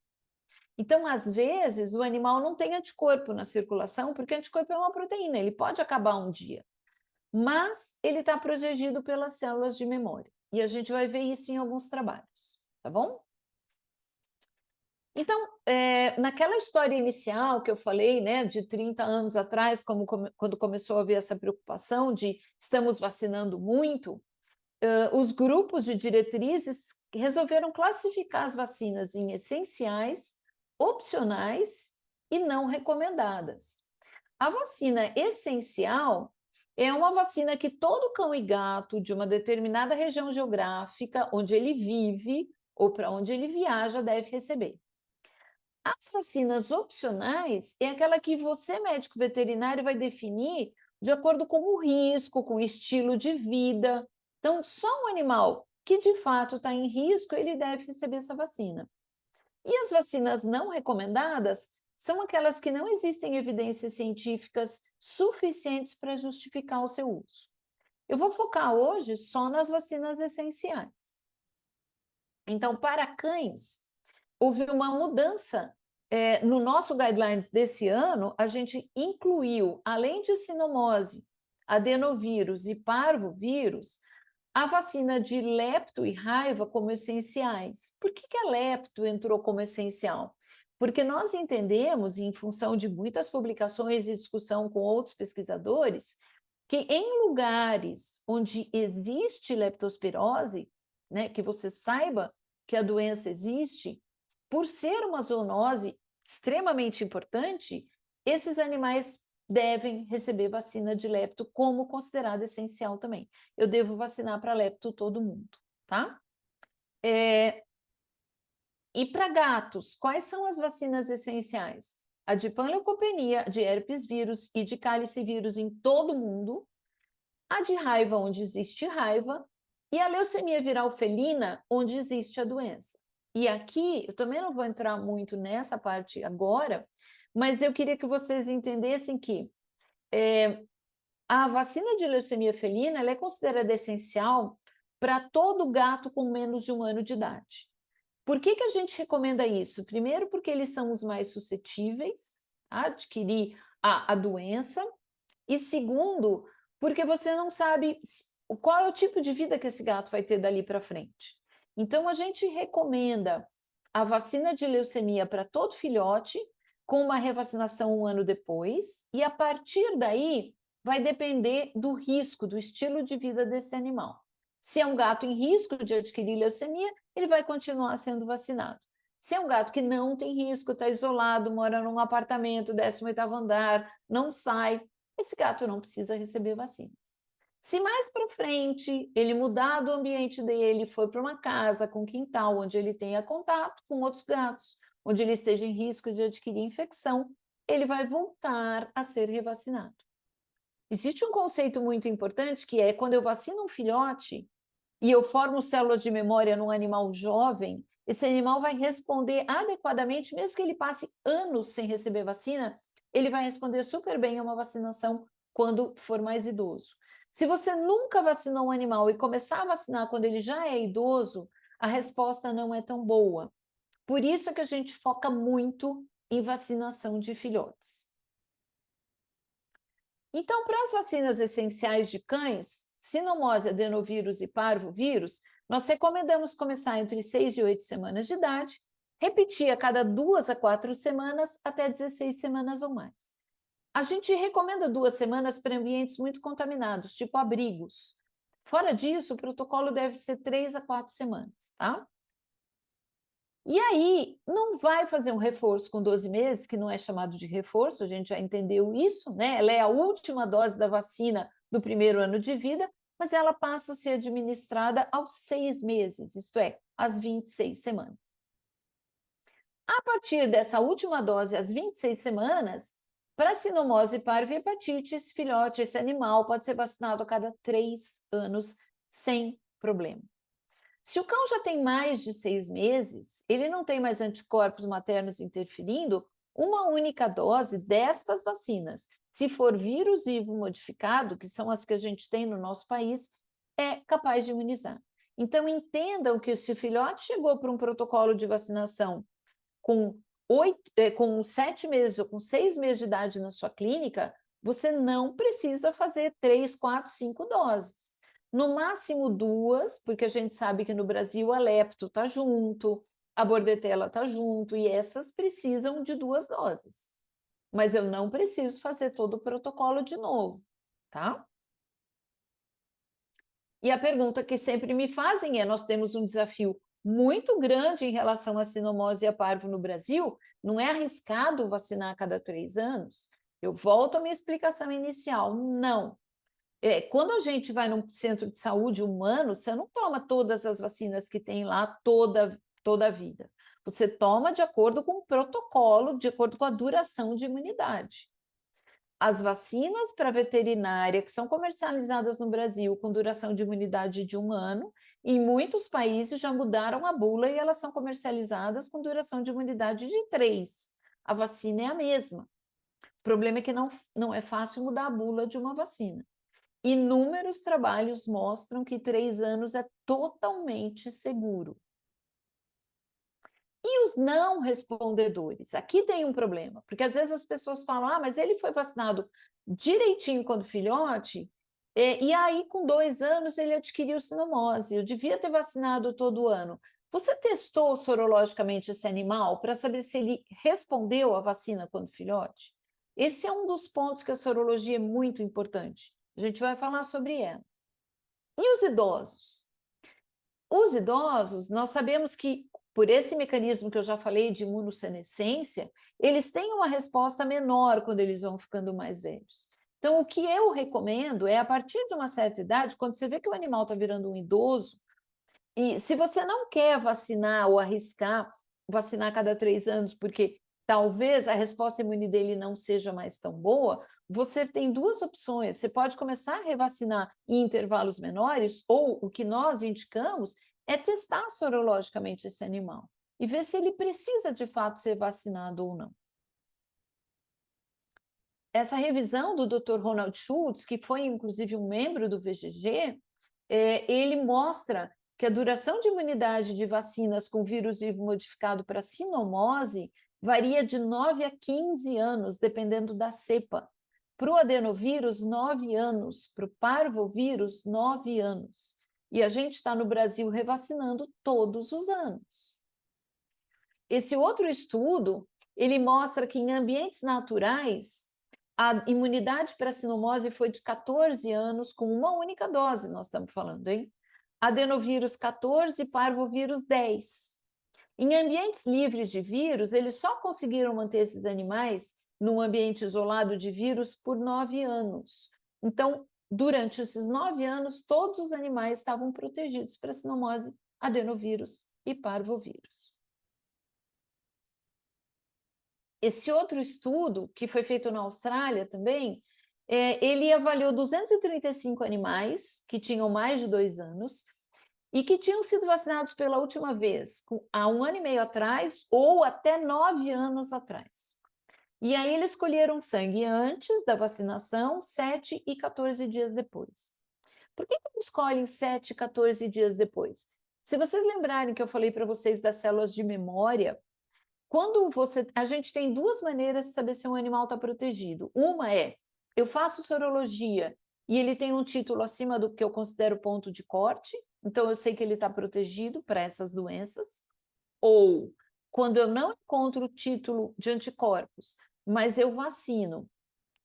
S2: Então, às vezes, o animal não tem anticorpo na circulação, porque anticorpo é uma proteína, ele pode acabar um dia, mas ele está protegido pelas células de memória. E a gente vai ver isso em alguns trabalhos, tá bom? Então, naquela história inicial que eu falei, né, de 30 anos atrás, quando começou a haver essa preocupação de estamos vacinando muito, os grupos de diretrizes resolveram classificar as vacinas em essenciais, opcionais e não recomendadas. A vacina essencial é uma vacina que todo cão e gato de uma determinada região geográfica, onde ele vive ou para onde ele viaja, deve receber. As vacinas opcionais é aquela que você, médico veterinário, vai definir de acordo com o risco, com o estilo de vida. Então, só um animal que de fato está em risco, ele deve receber essa vacina. E as vacinas não recomendadas são aquelas que não existem evidências científicas suficientes para justificar o seu uso. Eu vou focar hoje só nas vacinas essenciais. Então, para cães, houve uma mudança. No nosso guidelines desse ano, a gente incluiu, além de sinomose, adenovírus e parvovírus, a vacina de lepto e raiva como essenciais. Por que a lepto entrou como essencial? Porque nós entendemos, em função de muitas publicações e discussão com outros pesquisadores, que em lugares onde existe leptospirose, né, que você saiba que a doença existe, por ser uma zoonose extremamente importante, esses animais devem receber vacina de lepto como considerada essencial também. Eu devo vacinar para lepto todo mundo, tá? E para gatos, quais são as vacinas essenciais? A de panleucopenia, de herpes vírus e de calicivírus em todo mundo, a de raiva, onde existe raiva, e a leucemia viral felina, onde existe a doença. E aqui, eu também não vou entrar muito nessa parte agora, mas eu queria que vocês entendessem que a vacina de leucemia felina ela é considerada essencial para todo gato com menos de 1 ano de idade. Por que a gente recomenda isso? Primeiro, porque eles são os mais suscetíveis a adquirir a doença, e segundo, porque você não sabe qual é o tipo de vida que esse gato vai ter dali para frente. Então, a gente recomenda a vacina de leucemia para todo filhote, com uma revacinação 1 ano depois, e a partir daí vai depender do risco, do estilo de vida desse animal. Se é um gato em risco de adquirir leucemia, ele vai continuar sendo vacinado. Se é um gato que não tem risco, está isolado, mora num apartamento, 18º andar, não sai, esse gato não precisa receber vacina. Se mais para frente ele mudar do ambiente dele, for para uma casa com quintal, onde ele tenha contato com outros gatos, onde ele esteja em risco de adquirir infecção, ele vai voltar a ser revacinado. Existe um conceito muito importante que é quando eu vacino um filhote e eu formo células de memória num animal jovem, esse animal vai responder adequadamente, mesmo que ele passe anos sem receber vacina, ele vai responder super bem a uma vacinação quando for mais idoso. Se você nunca vacinou um animal e começar a vacinar quando ele já é idoso, a resposta não é tão boa. Por isso que a gente foca muito em vacinação de filhotes. Então, para as vacinas essenciais de cães, sinomose, adenovírus e parvovírus, nós recomendamos começar entre 6 e 8 semanas de idade, repetir a cada 2 a 4 semanas até 16 semanas ou mais. A gente recomenda 2 semanas para ambientes muito contaminados, tipo abrigos. Fora disso, o protocolo deve ser 3 a 4 semanas, tá? E aí, não vai fazer um reforço com 12 meses, que não é chamado de reforço, a gente já entendeu isso, né? Ela é a última dose da vacina do primeiro ano de vida, mas ela passa a ser administrada aos 6 meses, isto é, às 26 semanas. A partir dessa última dose, às 26 semanas, para sinomose parva e hepatite, esse filhote, esse animal, pode ser vacinado a cada 3 anos, sem problema. Se o cão já tem mais de 6 meses, ele não tem mais anticorpos maternos interferindo, uma única dose destas vacinas, se for vírus vivo modificado, que são as que a gente tem no nosso país, é capaz de imunizar. Então, entendam que se o filhote chegou para um protocolo de vacinação com 7 meses ou com 6 meses de idade na sua clínica, você não precisa fazer 3, 4, 5 doses. No máximo 2, porque a gente sabe que no Brasil a lepto está junto, a bordetela está junto, e essas precisam de 2 doses. Mas eu não preciso fazer todo o protocolo de novo, tá? E a pergunta que sempre me fazem é: nós temos um desafio muito grande em relação à sinomose e a parvo no Brasil, não é arriscado vacinar a cada 3 anos? Eu volto à minha explicação inicial, não. Quando a gente vai num centro de saúde humano, você não toma todas as vacinas que tem lá toda a vida. Você toma de acordo com o protocolo, de acordo com a duração de imunidade. As vacinas para veterinária, que são comercializadas no Brasil com duração de imunidade de 1 ano, em muitos países já mudaram a bula e elas são comercializadas com duração de imunidade de 3. A vacina é a mesma. O problema é que não é fácil mudar a bula de uma vacina. Inúmeros trabalhos mostram que 3 anos é totalmente seguro. E os não respondedores? Aqui tem um problema, porque às vezes as pessoas falam: mas ele foi vacinado direitinho quando filhote, e aí com 2 anos ele adquiriu sinomose, eu devia ter vacinado todo ano. Você testou sorologicamente esse animal para saber se ele respondeu à vacina quando filhote? Esse é um dos pontos que a sorologia é muito importante. A gente vai falar sobre ela. E os idosos? Os idosos, nós sabemos que, por esse mecanismo que eu já falei de imunossenescência, eles têm uma resposta menor quando eles vão ficando mais velhos. Então, o que eu recomendo é, a partir de uma certa idade, quando você vê que o animal está virando um idoso, e se você não quer vacinar ou arriscar vacinar a cada 3 anos, porque talvez a resposta imune dele não seja mais tão boa, você tem 2 opções. Você pode começar a revacinar em intervalos menores, ou o que nós indicamos é testar sorologicamente esse animal e ver se ele precisa de fato ser vacinado ou não. Essa revisão do Dr. Ronald Schultz, que foi inclusive um membro do VGG, ele mostra que a duração de imunidade de vacinas com vírus vivo modificado para sinomose varia de 9 a 15 anos, dependendo da cepa. Para o adenovírus, 9 anos. Para o parvovírus, 9 anos. E a gente está no Brasil revacinando todos os anos. Esse outro estudo, ele mostra que em ambientes naturais, a imunidade para sinomose foi de 14 anos, com uma única dose, nós estamos falando, hein? Adenovírus 14, parvovírus 10. Em ambientes livres de vírus, eles só conseguiram manter esses animais num ambiente isolado de vírus por 9 anos. Então, durante esses 9 anos, todos os animais estavam protegidos para sinomose, adenovírus e parvovírus. Esse outro estudo, que foi feito na Austrália também, ele avaliou 235 animais que tinham mais de 2 anos e que tinham sido vacinados pela última vez há 1 ano e meio atrás ou até 9 anos atrás. E aí eles colheram sangue antes da vacinação, 7 e 14 dias depois. Por que eles escolhem 7 e 14 dias depois? Se vocês lembrarem que eu falei para vocês das células de memória, a gente tem 2 maneiras de saber se um animal está protegido. Uma é, eu faço sorologia e ele tem um título acima do que eu considero ponto de corte, então eu sei que ele está protegido para essas doenças. Ou, quando eu não encontro o título de anticorpos, mas eu vacino,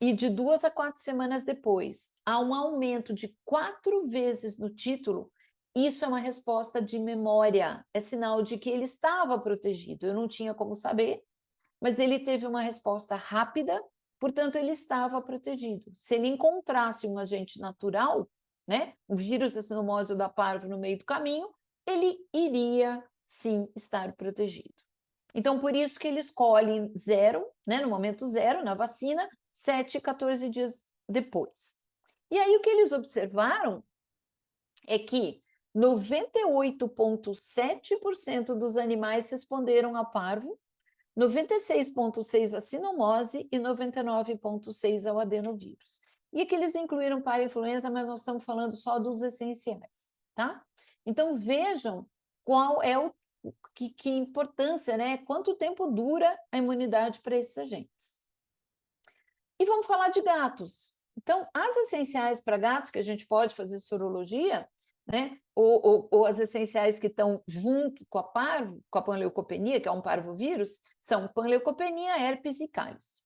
S2: e de 2 a 4 semanas depois há um aumento de 4 vezes no título, isso é uma resposta de memória, é sinal de que ele estava protegido. Eu não tinha como saber, mas ele teve uma resposta rápida, portanto, ele estava protegido. Se ele encontrasse um agente natural, né? O vírus da sinomose ou da parvo no meio do caminho, ele iria sim estar protegido. Então, por isso que ele escolhe 0, né, no momento 0, na vacina, 7 e 14 dias depois. E aí o que eles observaram é que 98,7% dos animais responderam a parvo, 96,6% a sinomose e 99,6% ao adenovírus. E aqui eles incluíram parainfluenza, mas nós estamos falando só dos essenciais, tá? Então vejam qual é que importância, né? Quanto tempo dura a imunidade para esses agentes. E vamos falar de gatos. Então, as essenciais para gatos, que a gente pode fazer sorologia, né? Ou as essenciais que estão junto com a parvo, com a panleucopenia, que é um parvovírus, são panleucopenia, herpes e cálice.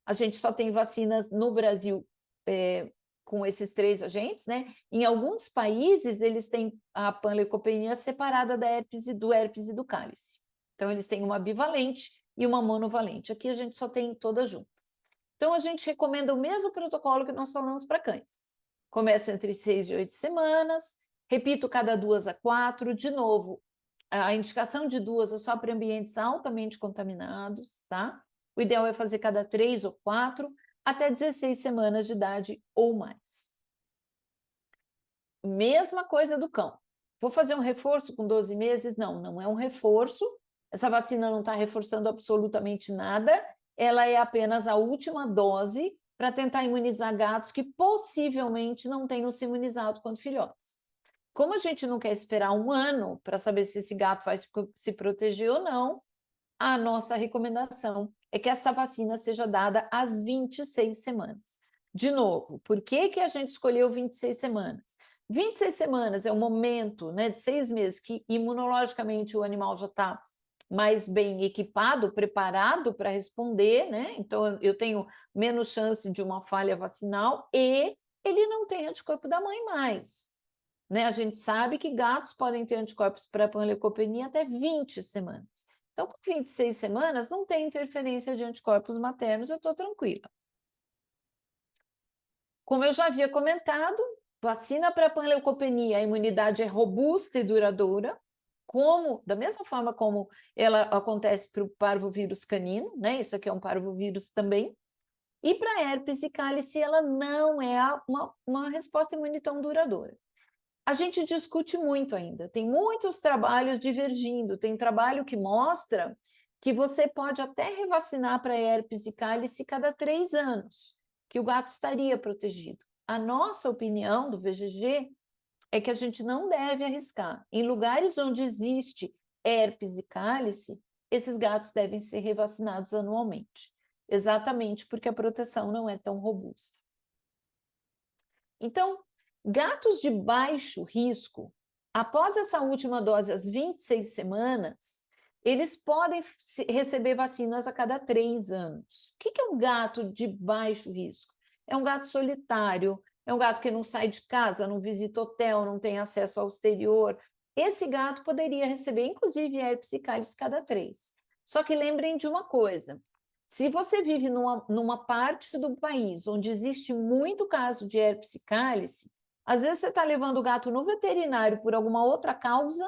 S2: A gente só tem vacinas no Brasil com esses 3 agentes, né? Em alguns países, eles têm a panleucopenia separada da herpes e do cálice. Então, eles têm uma bivalente e uma monovalente. Aqui a gente só tem todas juntas. Então, a gente recomenda o mesmo protocolo que nós falamos para cães. Começo entre 6 e 8 semanas, repito cada 2 a 4, de novo, a indicação de 2 é só para ambientes altamente contaminados, tá? O ideal é fazer cada 3 ou 4, até 16 semanas de idade ou mais. Mesma coisa do cão. Vou fazer um reforço com 12 meses? Não, não é um reforço. Essa vacina não está reforçando absolutamente nada. Ela é apenas a última dose para tentar imunizar gatos que possivelmente não tenham se imunizado quando filhotes. Como a gente não quer esperar 1 ano para saber se esse gato vai se proteger ou não, a nossa recomendação é que essa vacina seja dada às 26 semanas. De novo, por que a gente escolheu 26 semanas? 26 semanas é o momento, né, de 6 meses que imunologicamente o animal já está mais bem equipado, preparado para responder, né? Então eu tenho menos chance de uma falha vacinal e ele não tem anticorpo da mãe mais, né? A gente sabe que gatos podem ter anticorpos para panleucopenia até 20 semanas. Então, com 26 semanas, não tem interferência de anticorpos maternos, eu estou tranquila. Como eu já havia comentado, vacina para panleucopenia, a imunidade é robusta e duradoura, da mesma forma como ela acontece para o parvovírus canino, né? Isso aqui é um parvovírus também. E para herpes e cálice, ela não é uma resposta imune tão duradoura. A gente discute muito ainda, tem muitos trabalhos divergindo, tem trabalho que mostra que você pode até revacinar para herpes e cálice cada 3 anos, que o gato estaria protegido. A nossa opinião do VGG é que a gente não deve arriscar. Em lugares onde existe herpes e cálice, esses gatos devem ser revacinados anualmente, exatamente porque a proteção não é tão robusta. Então, gatos de baixo risco, após essa última dose, às 26 semanas, eles podem receber vacinas a cada 3 anos. O que é um gato de baixo risco? É um gato solitário, é um gato que não sai de casa, não visita hotel, não tem acesso ao exterior. Esse gato poderia receber, inclusive, herpes e cálice cada 3. Só que lembrem de uma coisa, se você vive numa parte do país onde existe muito caso de herpes e cálice, às vezes você está levando o gato no veterinário por alguma outra causa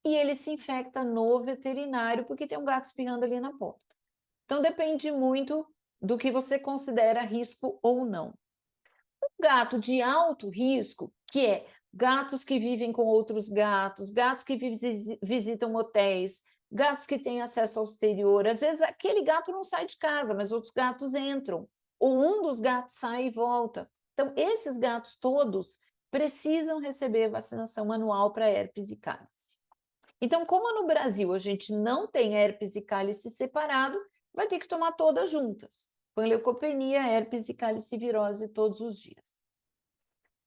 S2: e ele se infecta no veterinário porque tem um gato espirrando ali na porta. Então, depende muito do que você considera risco ou não. Um gato de alto risco, que é gatos que vivem com outros gatos, gatos que visitam hotéis, gatos que têm acesso ao exterior, às vezes aquele gato não sai de casa, mas outros gatos entram, ou um dos gatos sai e volta. Então, esses gatos todos precisam receber vacinação anual para herpes e cálice. Então, como no Brasil a gente não tem herpes e cálice separado, vai ter que tomar todas juntas. Panleucopenia, herpes e cálice virose todos os dias.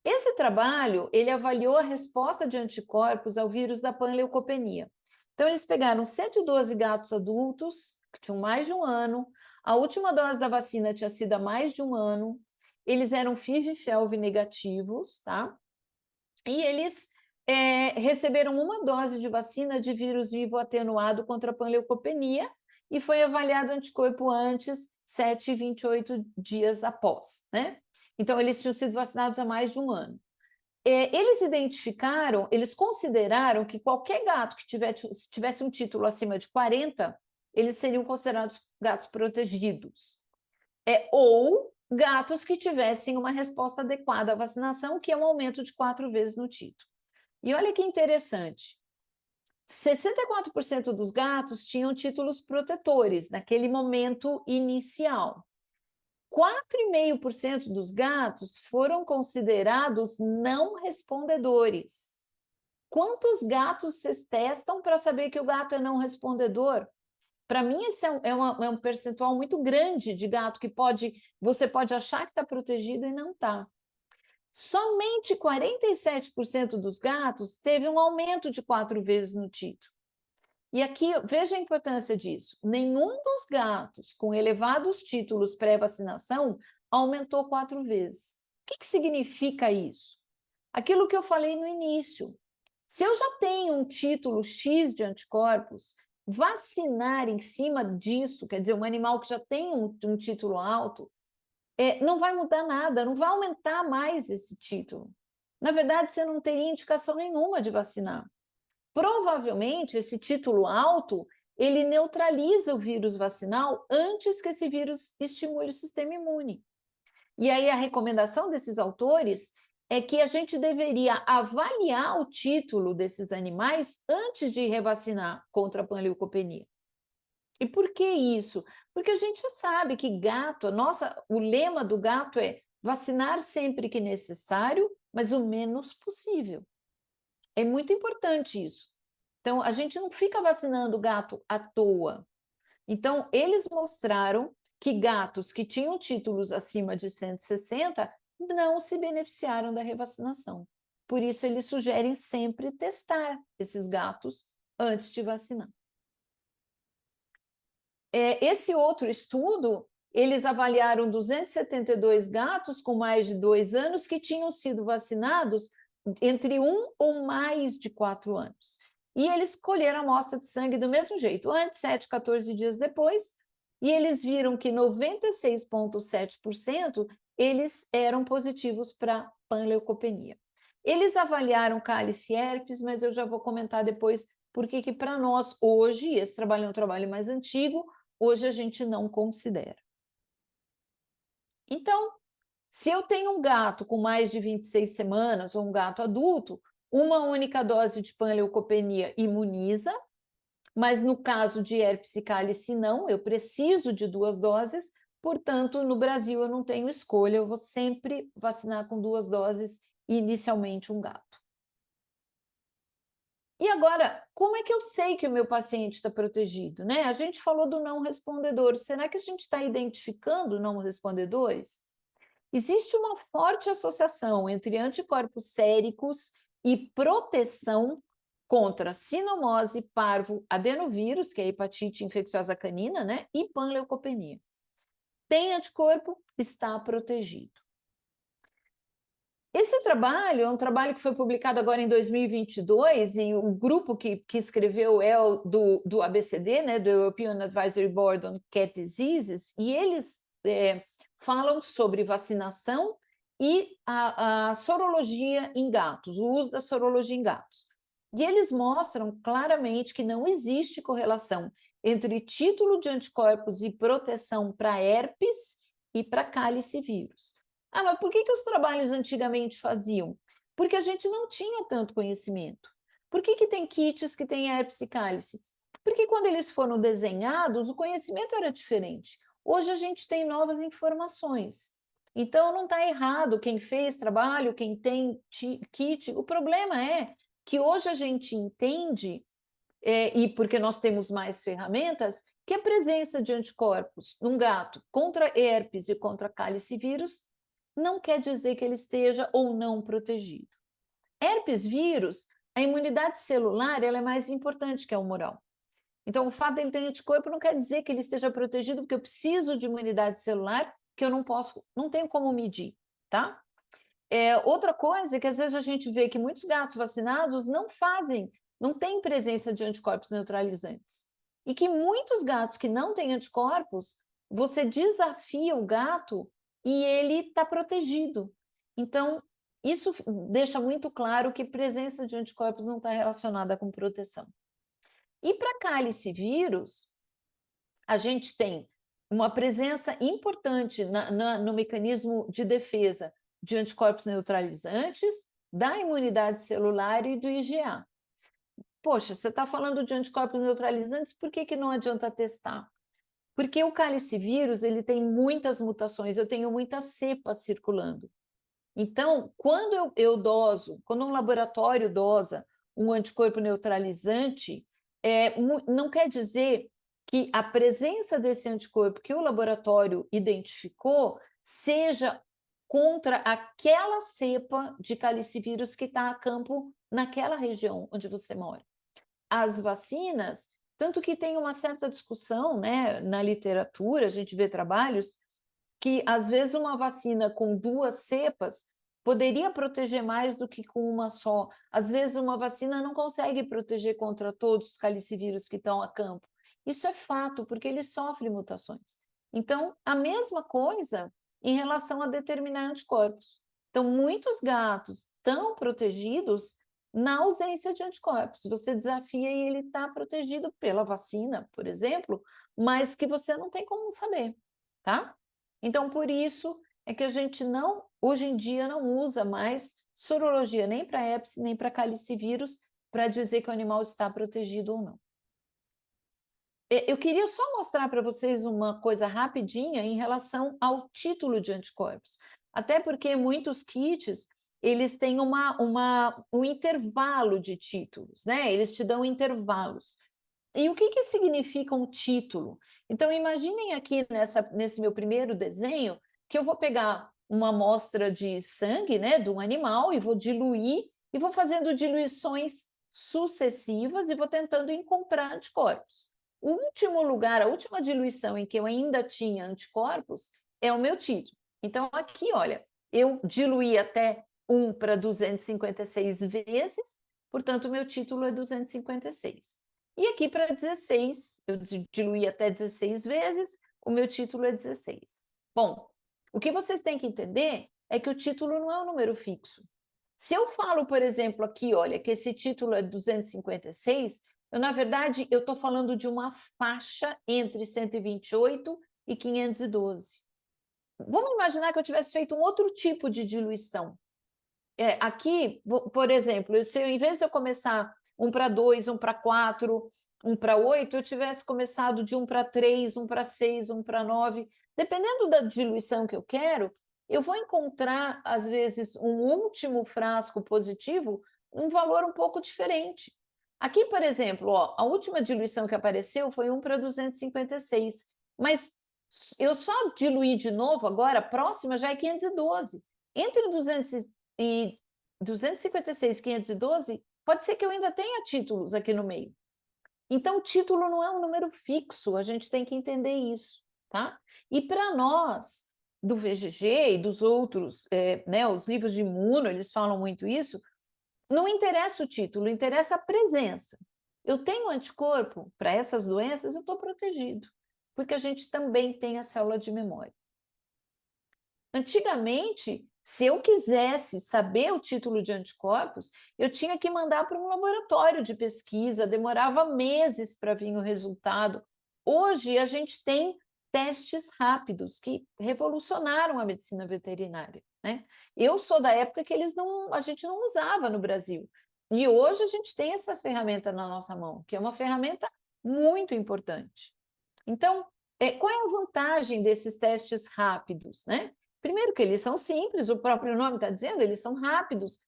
S2: Esse trabalho, ele avaliou a resposta de anticorpos ao vírus da panleucopenia. Então, eles pegaram 112 gatos adultos, que tinham mais de 1 ano, a última dose da vacina tinha sido há mais de 1 ano, eles eram FIV e FeLV negativos, tá? E eles receberam 1 dose de vacina de vírus vivo atenuado contra a panleucopenia e foi avaliado anticorpo antes, 7 e 28 dias após, né? Então, eles tinham sido vacinados há mais de 1 ano. Eles identificaram, eles consideraram que qualquer gato que tivesse um título acima de 40, eles seriam considerados gatos protegidos. Ou gatos que tivessem uma resposta adequada à vacinação, que é um aumento de 4 vezes no título. E olha que interessante, 64% dos gatos tinham títulos protetores naquele momento inicial. 4,5% dos gatos foram considerados não respondedores. Quantos gatos vocês testam para saber que o gato é não respondedor? Para mim, esse é um percentual muito grande de gato que você pode achar que está protegido e não está. Somente 47% dos gatos teve um aumento de 4 vezes no título. E aqui, veja a importância disso. Nenhum dos gatos com elevados títulos pré-vacinação aumentou 4 vezes. O que significa isso? Aquilo que eu falei no início. Se eu já tenho um título X de anticorpos, vacinar em cima disso, quer dizer, um animal que já tem um título alto, não vai mudar nada, não vai aumentar mais esse título. Na verdade, você não teria indicação nenhuma de vacinar. Provavelmente, esse título alto, ele neutraliza o vírus vacinal antes que esse vírus estimule o sistema imune. E aí a recomendação desses autores é que a gente deveria avaliar o título desses animais antes de revacinar contra a panleucopenia. E por que isso? Porque a gente sabe que gato, o lema do gato é vacinar sempre que necessário, mas o menos possível. É muito importante isso. Então, a gente não fica vacinando o gato à toa. Então, eles mostraram que gatos que tinham títulos acima de 160 não se beneficiaram da revacinação. Por isso, eles sugerem sempre testar esses gatos antes de vacinar. Esse outro estudo, eles avaliaram 272 gatos com mais de 2 anos que tinham sido vacinados entre 1 ou mais de 4 anos. E eles colheram a amostra de sangue do mesmo jeito, antes, 7, 14 dias depois, e eles viram que 96,7% eles eram positivos para panleucopenia. Eles avaliaram cálice e herpes, mas eu já vou comentar depois porque que para nós hoje, esse trabalho é um trabalho mais antigo, hoje a gente não considera. Então, se eu tenho um gato com mais de 26 semanas ou um gato adulto, uma única dose de panleucopenia imuniza, mas no caso de herpes e cálice não, eu preciso de 2 doses, portanto, no Brasil eu não tenho escolha, eu vou sempre vacinar com 2 doses e inicialmente um gato. E agora, como é que eu sei que o meu paciente está protegido, né? A gente falou do não respondedor, será que a gente está identificando não respondedores? Existe uma forte associação entre anticorpos séricos e proteção contra sinomose, parvo, adenovírus, que é a hepatite infecciosa canina, né? E panleucopenia. Tem anticorpo, está protegido. Esse trabalho é um trabalho que foi publicado agora em 2022 e o grupo que escreveu é o do ABCD, né, do European Advisory Board on Cat Diseases, e eles falam sobre vacinação e a sorologia em gatos, o uso da sorologia em gatos. E eles mostram claramente que não existe correlação entre título de anticorpos e proteção para herpes e para cálice vírus. Ah, mas por que os trabalhos antigamente faziam? Porque a gente não tinha tanto conhecimento. Por que tem kits que têm herpes e cálice? Porque quando eles foram desenhados, o conhecimento era diferente. Hoje a gente tem novas informações. Então, não está errado quem fez trabalho, quem tem kit. O problema é que hoje a gente entende, e porque nós temos mais ferramentas, que a presença de anticorpos num gato contra herpes e contra cálice vírus não quer dizer que ele esteja ou não protegido. Herpes vírus, a imunidade celular ela é mais importante que a humoral. Então, o fato de ele ter anticorpo não quer dizer que ele esteja protegido, porque eu preciso de imunidade celular que eu não tenho como medir, tá? Outra coisa é que às vezes a gente vê que muitos gatos vacinados não têm presença de anticorpos neutralizantes. E que muitos gatos que não têm anticorpos, você desafia o gato e ele está protegido. Então, isso deixa muito claro que presença de anticorpos não está relacionada com proteção. E para cálice vírus, a gente tem uma presença importante no mecanismo de defesa de anticorpos neutralizantes, da imunidade celular e do IgA. Poxa, você está falando de anticorpos neutralizantes, por que não adianta testar? Porque o cálice vírus ele tem muitas mutações, eu tenho muitas cepas circulando. Então, quando eu doso, quando um laboratório dosa um anticorpo neutralizante, não quer dizer que a presença desse anticorpo que o laboratório identificou seja contra aquela cepa de calicivírus que está a campo naquela região onde você mora. As vacinas, tanto que tem uma certa discussão, né, na literatura, a gente vê trabalhos que, às vezes, uma vacina com 2 cepas poderia proteger mais do que com uma só. Às vezes, uma vacina não consegue proteger contra todos os calicivírus que estão a campo. Isso é fato, porque ele sofre mutações. Então, a mesma coisa em relação a determinar anticorpos. Então, muitos gatos estão protegidos na ausência de anticorpos. Você desafia e ele está protegido pela vacina, por exemplo, mas que você não tem como saber, tá? Então, por isso é que a gente não, hoje em dia, não usa mais sorologia nem para herpes, nem para calicivírus, para dizer que o animal está protegido ou não. Eu queria só mostrar para vocês uma coisa rapidinha em relação ao título de anticorpos. Até porque muitos kits, eles têm um intervalo de títulos, né? Eles te dão intervalos. E o que significa um título? Então, imaginem aqui nesse meu primeiro desenho que eu vou pegar uma amostra de sangue, né, de um animal e vou diluir e vou fazendo diluições sucessivas e vou tentando encontrar anticorpos. O último lugar, a última diluição em que eu ainda tinha anticorpos é o meu título. Então, aqui, olha, eu diluí até 1 para 256 vezes, portanto, o meu título é 256. E aqui para 16, eu diluí até 16 vezes, o meu título é 16. Bom, o que vocês têm que entender é que o título não é um número fixo. Se eu falo, por exemplo, aqui, olha, que esse título é 256, na verdade, eu estou falando de uma faixa entre 128 e 512. Vamos imaginar que eu tivesse feito um outro tipo de diluição. Aqui, por exemplo, se em vez de eu começar 1 para 2, 1 para 4, 1 para 8, eu tivesse começado de 1 para 3, 1 para 6, 1 para 9. Dependendo da diluição que eu quero, eu vou encontrar, às vezes, um último frasco positivo, um valor um pouco diferente. Aqui, por exemplo, ó, a última diluição que apareceu foi 1 para 256, mas eu só diluí de novo agora, a próxima já é 512. Entre 256 e 512, pode ser que eu ainda tenha títulos aqui no meio. Então, título não é um número fixo, a gente tem que entender isso, tá? E para nós, do VGG e dos outros, né, os livros de imuno, eles falam muito isso, não interessa o título, interessa a presença. Eu tenho anticorpo para essas doenças, eu estou protegido, porque a gente também tem a célula de memória. Antigamente, se eu quisesse saber o título de anticorpos, eu tinha que mandar para um laboratório de pesquisa, demorava meses para vir o resultado. Hoje, a gente tem testes rápidos que revolucionaram a medicina veterinária, né? Eu sou da época que a gente não usava no Brasil. E hoje a gente tem essa ferramenta na nossa mão, que é uma ferramenta muito importante. Então, qual é a vantagem desses testes rápidos, né? Primeiro que eles são simples, o próprio nome está dizendo, eles são rápidos.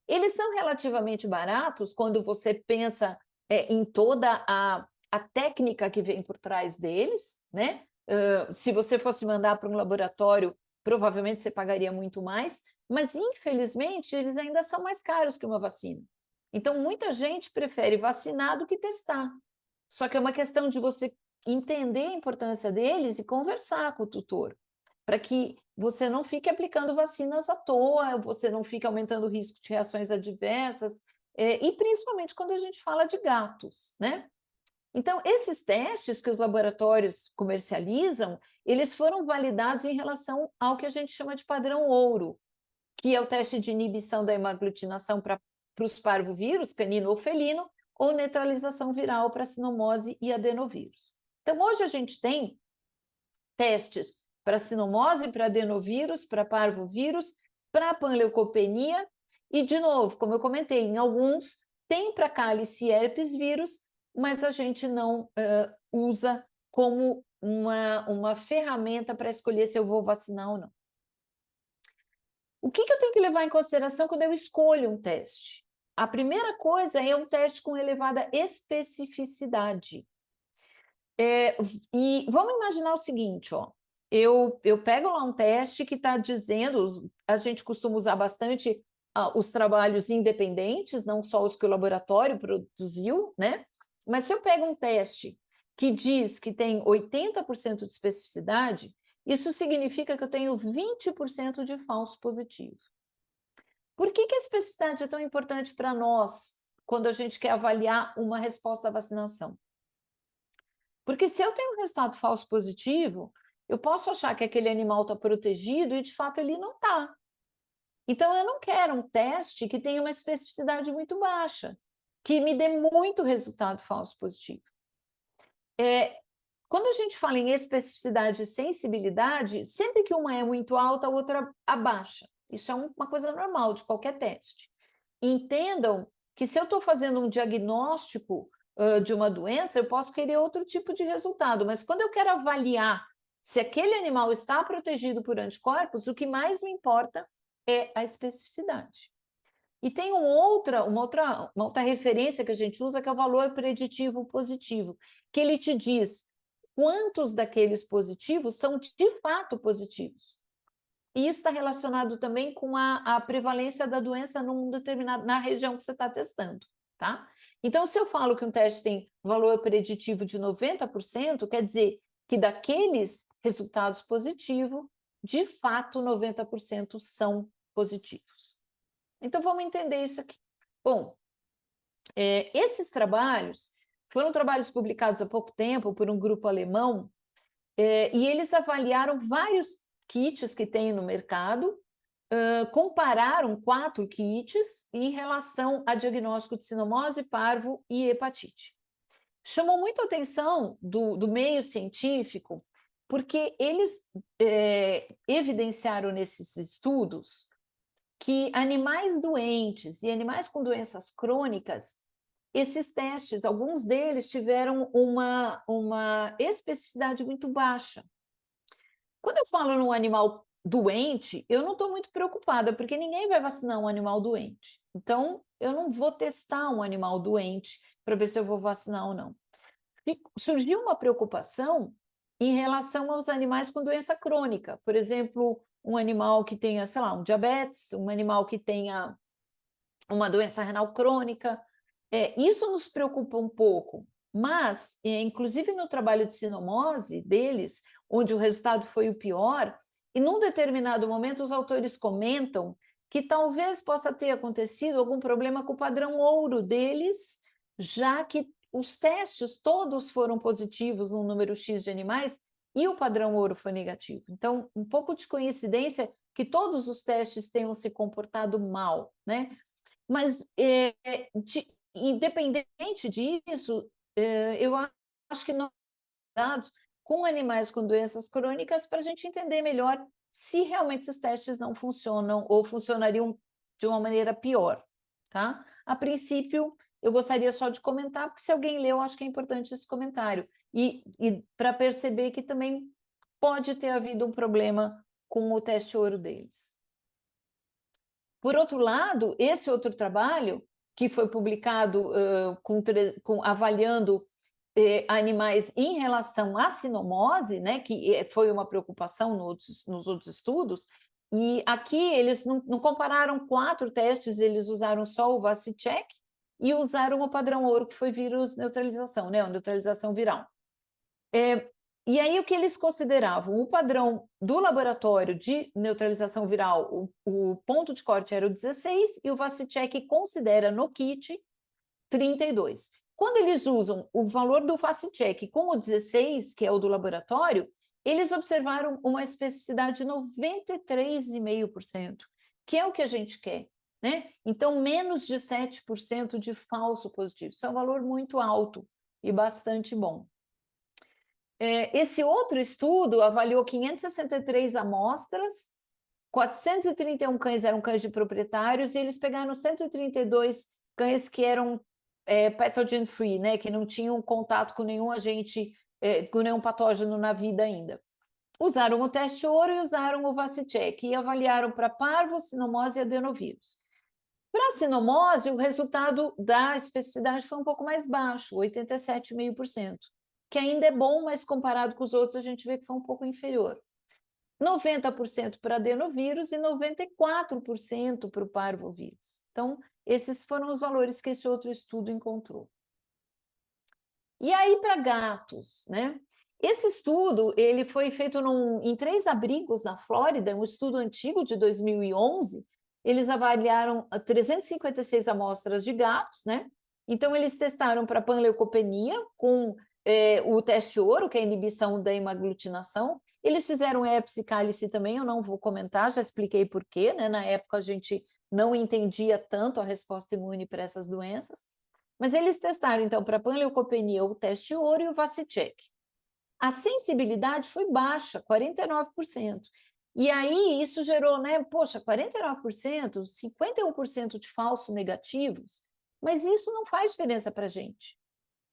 S2: Eles são relativamente baratos quando você pensa em toda a técnica que vem por trás deles, né? Se você fosse mandar para um laboratório, provavelmente você pagaria muito mais, mas infelizmente eles ainda são mais caros que uma vacina. Então, muita gente prefere vacinar do que testar. Só que é uma questão de você entender a importância deles e conversar com o tutor, para que você não fique aplicando vacinas à toa, você não fique aumentando o risco de reações adversas, e principalmente quando a gente fala de gatos, né? Então, esses testes que os laboratórios comercializam, eles foram validados em relação ao que a gente chama de padrão ouro, que é o teste de inibição da hemaglutinação para os parvovírus, canino ou felino, ou neutralização viral para sinomose e adenovírus. Então, hoje a gente tem testes para sinomose, para adenovírus, para parvovírus, para panleucopenia e, de novo, como eu comentei, em alguns tem para cálice e herpes vírus, mas a gente não usa como uma ferramenta para escolher se eu vou vacinar ou não. O que eu tenho que levar em consideração quando eu escolho um teste? A primeira coisa é um teste com elevada especificidade. E vamos imaginar o seguinte, ó, eu pego lá um teste que está dizendo, a gente costuma usar bastante os trabalhos independentes, não só os que o laboratório produziu, né? Mas se eu pego um teste que diz que tem 80% de especificidade, isso significa que eu tenho 20% de falso positivo. Por que a especificidade é tão importante para nós quando a gente quer avaliar uma resposta à vacinação? Porque se eu tenho um resultado falso positivo, eu posso achar que aquele animal está protegido e, de fato, ele não está. Então, eu não quero um teste que tenha uma especificidade muito baixa, que me dê muito resultado falso positivo. Quando a gente fala em especificidade e sensibilidade, sempre que uma é muito alta, a outra abaixa. Isso é uma coisa normal de qualquer teste. Entendam que se eu estou fazendo um diagnóstico de uma doença, eu posso querer outro tipo de resultado, mas quando eu quero avaliar se aquele animal está protegido por anticorpos, o que mais me importa é a especificidade. E tem uma outra referência que a gente usa, que é o valor preditivo positivo, que ele te diz quantos daqueles positivos são de fato positivos. E isso está relacionado também com a prevalência da doença na região que você está testando, tá? Então, se eu falo que um teste tem valor preditivo de 90%, quer dizer que daqueles resultados positivos, de fato, 90% são positivos. Então, vamos entender isso aqui. Bom, esses trabalhos foram trabalhos publicados há pouco tempo por um grupo alemão, e eles avaliaram vários kits que tem no mercado, compararam 4 kits em relação a diagnóstico de sinomose, parvo e hepatite. Chamou muito a atenção do meio científico, porque eles evidenciaram nesses estudos que animais doentes e animais com doenças crônicas, esses testes, alguns deles tiveram uma especificidade muito baixa. Quando eu falo num animal doente, eu não estou muito preocupada, porque ninguém vai vacinar um animal doente. Então, eu não vou testar um animal doente para ver se eu vou vacinar ou não. E surgiu uma preocupação em relação aos animais com doença crônica. Por exemplo, um animal que tenha, sei lá, um diabetes, um animal que tenha uma doença renal crônica. Isso nos preocupa um pouco, mas, inclusive no trabalho de sinomose deles, onde o resultado foi o pior, e num determinado momento os autores comentam que talvez possa ter acontecido algum problema com o padrão ouro deles, já que os testes todos foram positivos num número X de animais e o padrão ouro foi negativo. Então, um pouco de coincidência que todos os testes tenham se comportado mal, né? Mas, independente disso, eu acho que nós dados com animais com doenças crônicas para a gente entender melhor se realmente esses testes não funcionam ou funcionariam de uma maneira pior, tá? A princípio, eu gostaria só de comentar, porque se alguém leu, acho que é importante esse comentário. E para perceber que também pode ter havido um problema com o teste ouro deles. Por outro lado, esse outro trabalho, que foi publicado avaliando animais em relação à sinomose, né, que foi uma preocupação nos outros estudos, e aqui eles não compararam 4 testes, eles usaram só o VaciCheck e usaram o padrão ouro, que foi vírus neutralização, né, a neutralização viral. E aí o que eles consideravam? O padrão do laboratório de neutralização viral, o ponto de corte era o 16 e o VaciCheck considera no kit 32. Quando eles usam o valor do VaciCheck com o 16, que é o do laboratório, eles observaram uma especificidade de 93,5%. que é o que a gente quer, né? Então, menos de 7% de falso positivo. Isso é um valor muito alto e bastante bom. Esse outro estudo avaliou 563 amostras, 431 cães eram cães de proprietários, e eles pegaram 132 cães que eram pathogen free, né, que não tinham contato com nenhum agente, com nenhum patógeno na vida ainda. Usaram o teste ouro e usaram o Vacicheck, e avaliaram para parvo, sinomose e adenovírus. Para a sinomose, o resultado da especificidade foi um pouco mais baixo, 87,5%, que ainda é bom, mas comparado com os outros, a gente vê que foi um pouco inferior. 90% para adenovírus e 94% para o parvovírus. Então, esses foram os valores que esse outro estudo encontrou. E aí, para gatos, né? Esse estudo ele foi feito em 3 abrigos na Flórida, um estudo antigo de 2011. Eles avaliaram 356 amostras de gatos, né? Então, eles testaram para panleucopenia com o teste ouro, que é a inibição da hemaglutinação. Eles fizeram herpes e cálice também, eu não vou comentar, já expliquei por quê, né? Na época a gente não entendia tanto a resposta imune para essas doenças. Mas eles testaram, então, para panleucopenia o teste ouro e o Vacicheck. A sensibilidade foi baixa, 49%. E aí isso gerou, né? Poxa, 49%, 51% de falsos negativos, mas isso não faz diferença para a gente.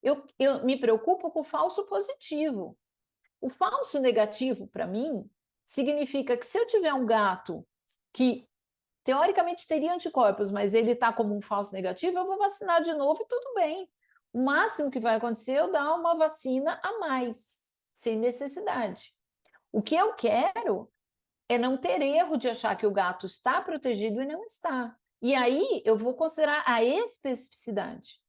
S2: Eu me preocupo com o falso positivo. O falso negativo, para mim, significa que se eu tiver um gato que teoricamente teria anticorpos, mas ele está como um falso negativo, eu vou vacinar de novo e tudo bem. O máximo que vai acontecer é eu dar uma vacina a mais, sem necessidade. O que eu quero é não ter erro de achar que o gato está protegido e não está. E aí eu vou considerar a especificidade.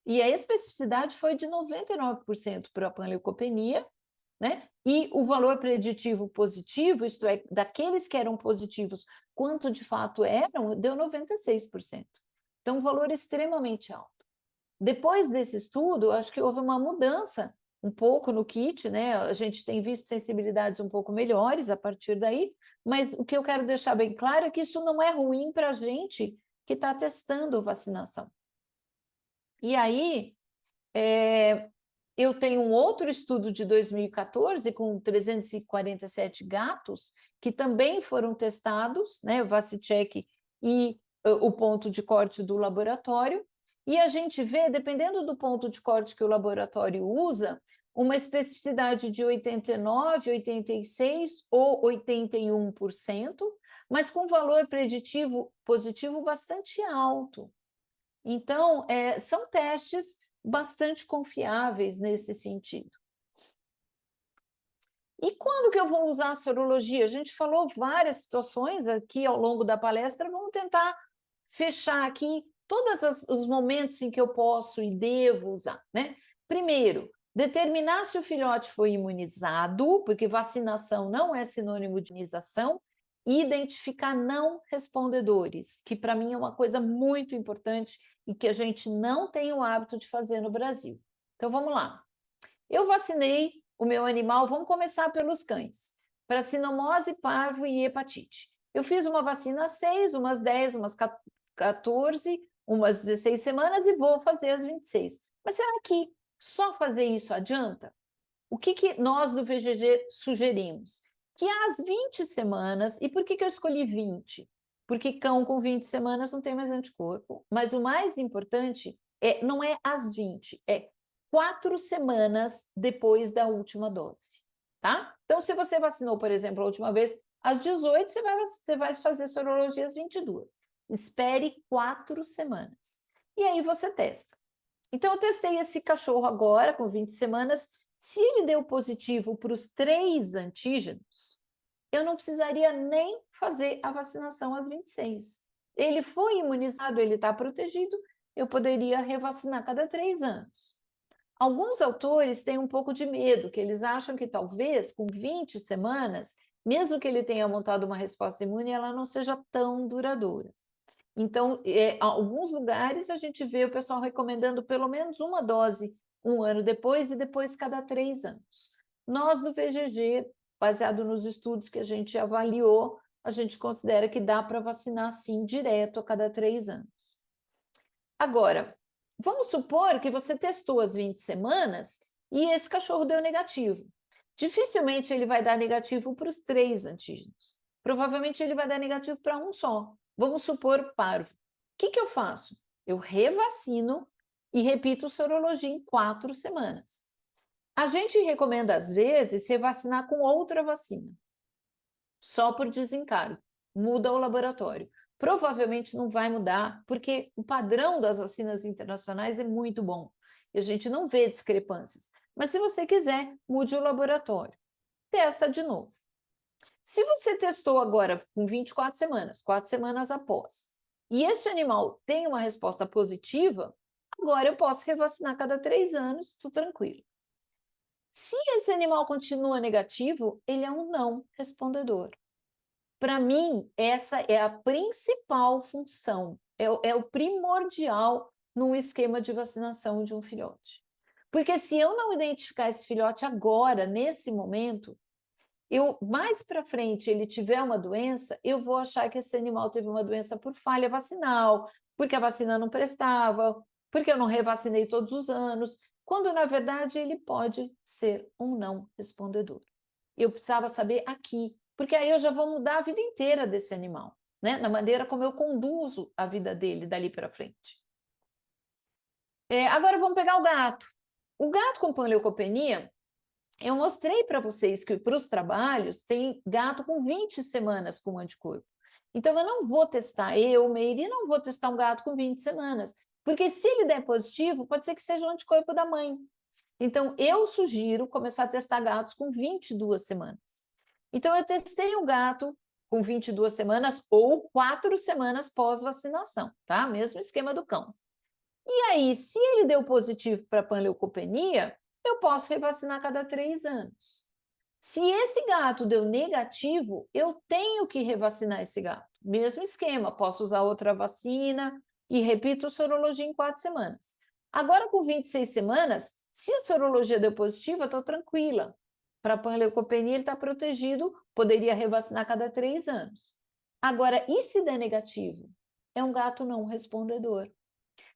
S2: E a especificidade foi de 99% para a panleucopenia, né? E o valor preditivo positivo, isto é, daqueles que eram positivos, quanto de fato eram, deu 96%. Então, um valor extremamente alto. Depois desse estudo, acho que houve uma mudança um pouco no kit, né? A gente tem visto sensibilidades um pouco melhores a partir daí, mas o que eu quero deixar bem claro é que isso não é ruim para a gente que está testando vacinação. E aí, eu tenho um outro estudo de 2014 com 347 gatos que também foram testados, né, o Vacicheck e o ponto de corte do laboratório, e a gente vê, dependendo do ponto de corte que o laboratório usa, uma especificidade de 89%, 86% ou 81%, mas com valor preditivo positivo bastante alto. Então, são testes bastante confiáveis nesse sentido. E quando que eu vou usar a sorologia? A gente falou várias situações aqui ao longo da palestra, vamos tentar fechar aqui todos os momentos em que eu posso e devo usar, né? Primeiro, determinar se o filhote foi imunizado, porque vacinação não é sinônimo de imunização, e identificar não respondedores, que para mim é uma coisa muito importante e que a gente não tem o hábito de fazer no Brasil. Então, vamos lá. Eu vacinei o meu animal, vamos começar pelos cães, para sinomose, parvo e hepatite. Eu fiz uma vacina às 6, umas 10, umas 14, umas 16 semanas e vou fazer as 26. Mas será que só fazer isso adianta? O que nós do VGG sugerimos? Que às 20 semanas, e por que eu escolhi 20? Porque cão com 20 semanas não tem mais anticorpo, mas o mais importante não é às 20, é 4 semanas depois da última dose, tá? Então, se você vacinou, por exemplo, a última vez às 18, você vai fazer sorologia às 22. Espere 4 semanas. E aí você testa. Então, eu testei esse cachorro agora, com 20 semanas. Se ele deu positivo para os 3 antígenos, eu não precisaria nem fazer a vacinação às 26. Ele foi imunizado, ele está protegido, eu poderia revacinar cada 3 anos. Alguns autores têm um pouco de medo, que eles acham que talvez com 20 semanas, mesmo que ele tenha montado uma resposta imune, ela não seja tão duradoura. Então, em alguns lugares a gente vê o pessoal recomendando pelo menos uma dose 1 ano depois e depois cada 3 anos. Nós do VGG, baseado nos estudos que a gente avaliou, a gente considera que dá para vacinar, sim, direto a cada 3 anos. Agora, vamos supor que você testou as 20 semanas e esse cachorro deu negativo. Dificilmente ele vai dar negativo para os 3 antígenos. Provavelmente ele vai dar negativo para um só. Vamos supor parvo. O que eu faço? Eu revacino e repito sorologia em 4 semanas. A gente recomenda, às vezes, revacinar com outra vacina, só por desencargo. Muda o laboratório. Provavelmente não vai mudar, porque o padrão das vacinas internacionais é muito bom e a gente não vê discrepâncias. Mas se você quiser, mude o laboratório. Testa de novo. Se você testou agora com 24 semanas, 4 semanas após, e este animal tem uma resposta positiva, agora eu posso revacinar cada 3 anos, estou tranquilo. Se esse animal continua negativo, ele é um não respondedor. Para mim, essa é a principal função, é o primordial num esquema de vacinação de um filhote. Porque se eu não identificar esse filhote agora, nesse momento, mais para frente ele tiver uma doença, eu vou achar que esse animal teve uma doença por falha vacinal, porque a vacina não prestava, porque eu não revacinei todos os anos, quando na verdade ele pode ser um não respondedor. Eu precisava saber aqui, porque aí eu já vou mudar a vida inteira desse animal, né? Na maneira como eu conduzo a vida dele dali para frente. Agora vamos pegar o gato. O gato com panleucopenia, eu mostrei para vocês que para os trabalhos tem gato com 20 semanas com anticorpo. Então eu não vou testar, Meire, não vou testar um gato com 20 semanas, porque se ele der positivo, pode ser que seja o anticorpo da mãe. Então eu sugiro começar a testar gatos com 22 semanas. Então eu testei um gato com 22 semanas ou 4 semanas pós-vacinação, tá? Mesmo esquema do cão. E aí, se ele deu positivo para panleucopenia, eu posso revacinar cada 3 anos. Se esse gato deu negativo, eu tenho que revacinar esse gato. Mesmo esquema, posso usar outra vacina e repito sorologia em 4 semanas. Agora, com 26 semanas, se a sorologia deu positiva, estou tranquila. Para panleucopenia, ele está protegido, poderia revacinar cada 3 anos. Agora, e se der negativo? É um gato não respondedor.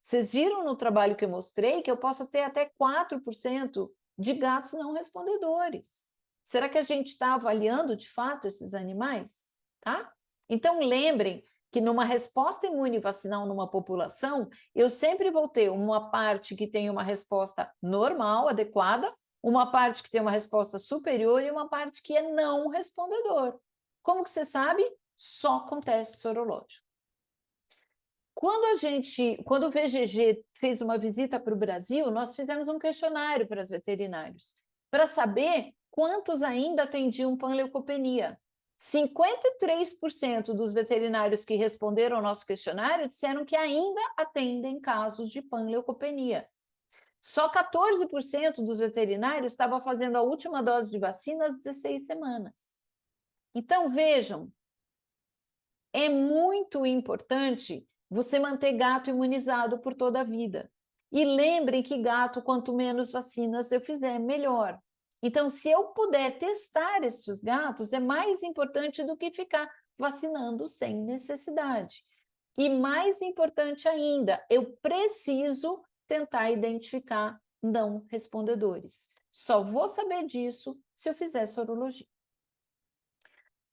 S2: Vocês viram no trabalho que eu mostrei que eu posso ter até 4% de gatos não respondedores. Será que a gente está avaliando de fato esses animais? Tá? Então lembrem que numa resposta imune vacinal numa população, eu sempre vou ter uma parte que tem uma resposta normal, adequada, uma parte que tem uma resposta superior e uma parte que é não respondedor. Como que você sabe? Só com teste sorológico. Quando o VGG fez uma visita para o Brasil, nós fizemos um questionário para os veterinários, para saber quantos ainda atendiam panleucopenia. 53% dos veterinários que responderam ao nosso questionário disseram que ainda atendem casos de panleucopenia. Só 14% dos veterinários estavam fazendo a última dose de vacina às 16 semanas. Então, vejam, é muito importante você manter gato imunizado por toda a vida. E lembrem que gato, quanto menos vacinas eu fizer, melhor. Então, se eu puder testar esses gatos, é mais importante do que ficar vacinando sem necessidade. E mais importante ainda, eu preciso tentar identificar não respondedores. Só vou saber disso se eu fizer sorologia.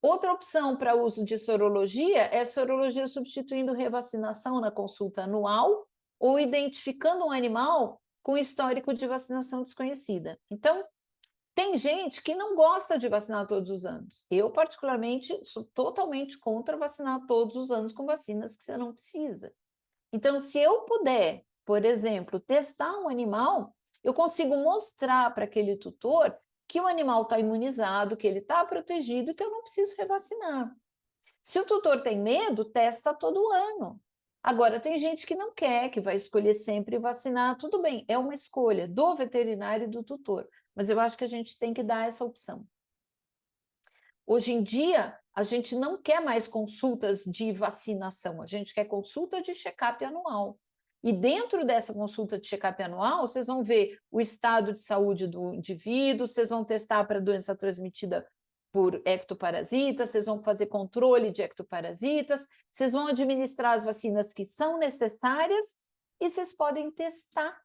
S2: Outra opção para uso de sorologia é sorologia substituindo revacinação na consulta anual ou identificando um animal com histórico de vacinação desconhecida. Então, tem gente que não gosta de vacinar todos os anos. Eu, particularmente, sou totalmente contra vacinar todos os anos com vacinas que você não precisa. Então, se eu puder, por exemplo, testar um animal, eu consigo mostrar para aquele tutor que o animal está imunizado, que ele está protegido e que eu não preciso revacinar. Se o tutor tem medo, testa todo ano. Agora, tem gente que não quer, que vai escolher sempre vacinar, tudo bem, é uma escolha do veterinário e do tutor, mas eu acho que a gente tem que dar essa opção. Hoje em dia, a gente não quer mais consultas de vacinação, a gente quer consulta de check-up anual. E dentro dessa consulta de check-up anual, vocês vão ver o estado de saúde do indivíduo, vocês vão testar para doença transmitida por ectoparasitas, vocês vão fazer controle de ectoparasitas, vocês vão administrar as vacinas que são necessárias e vocês podem testar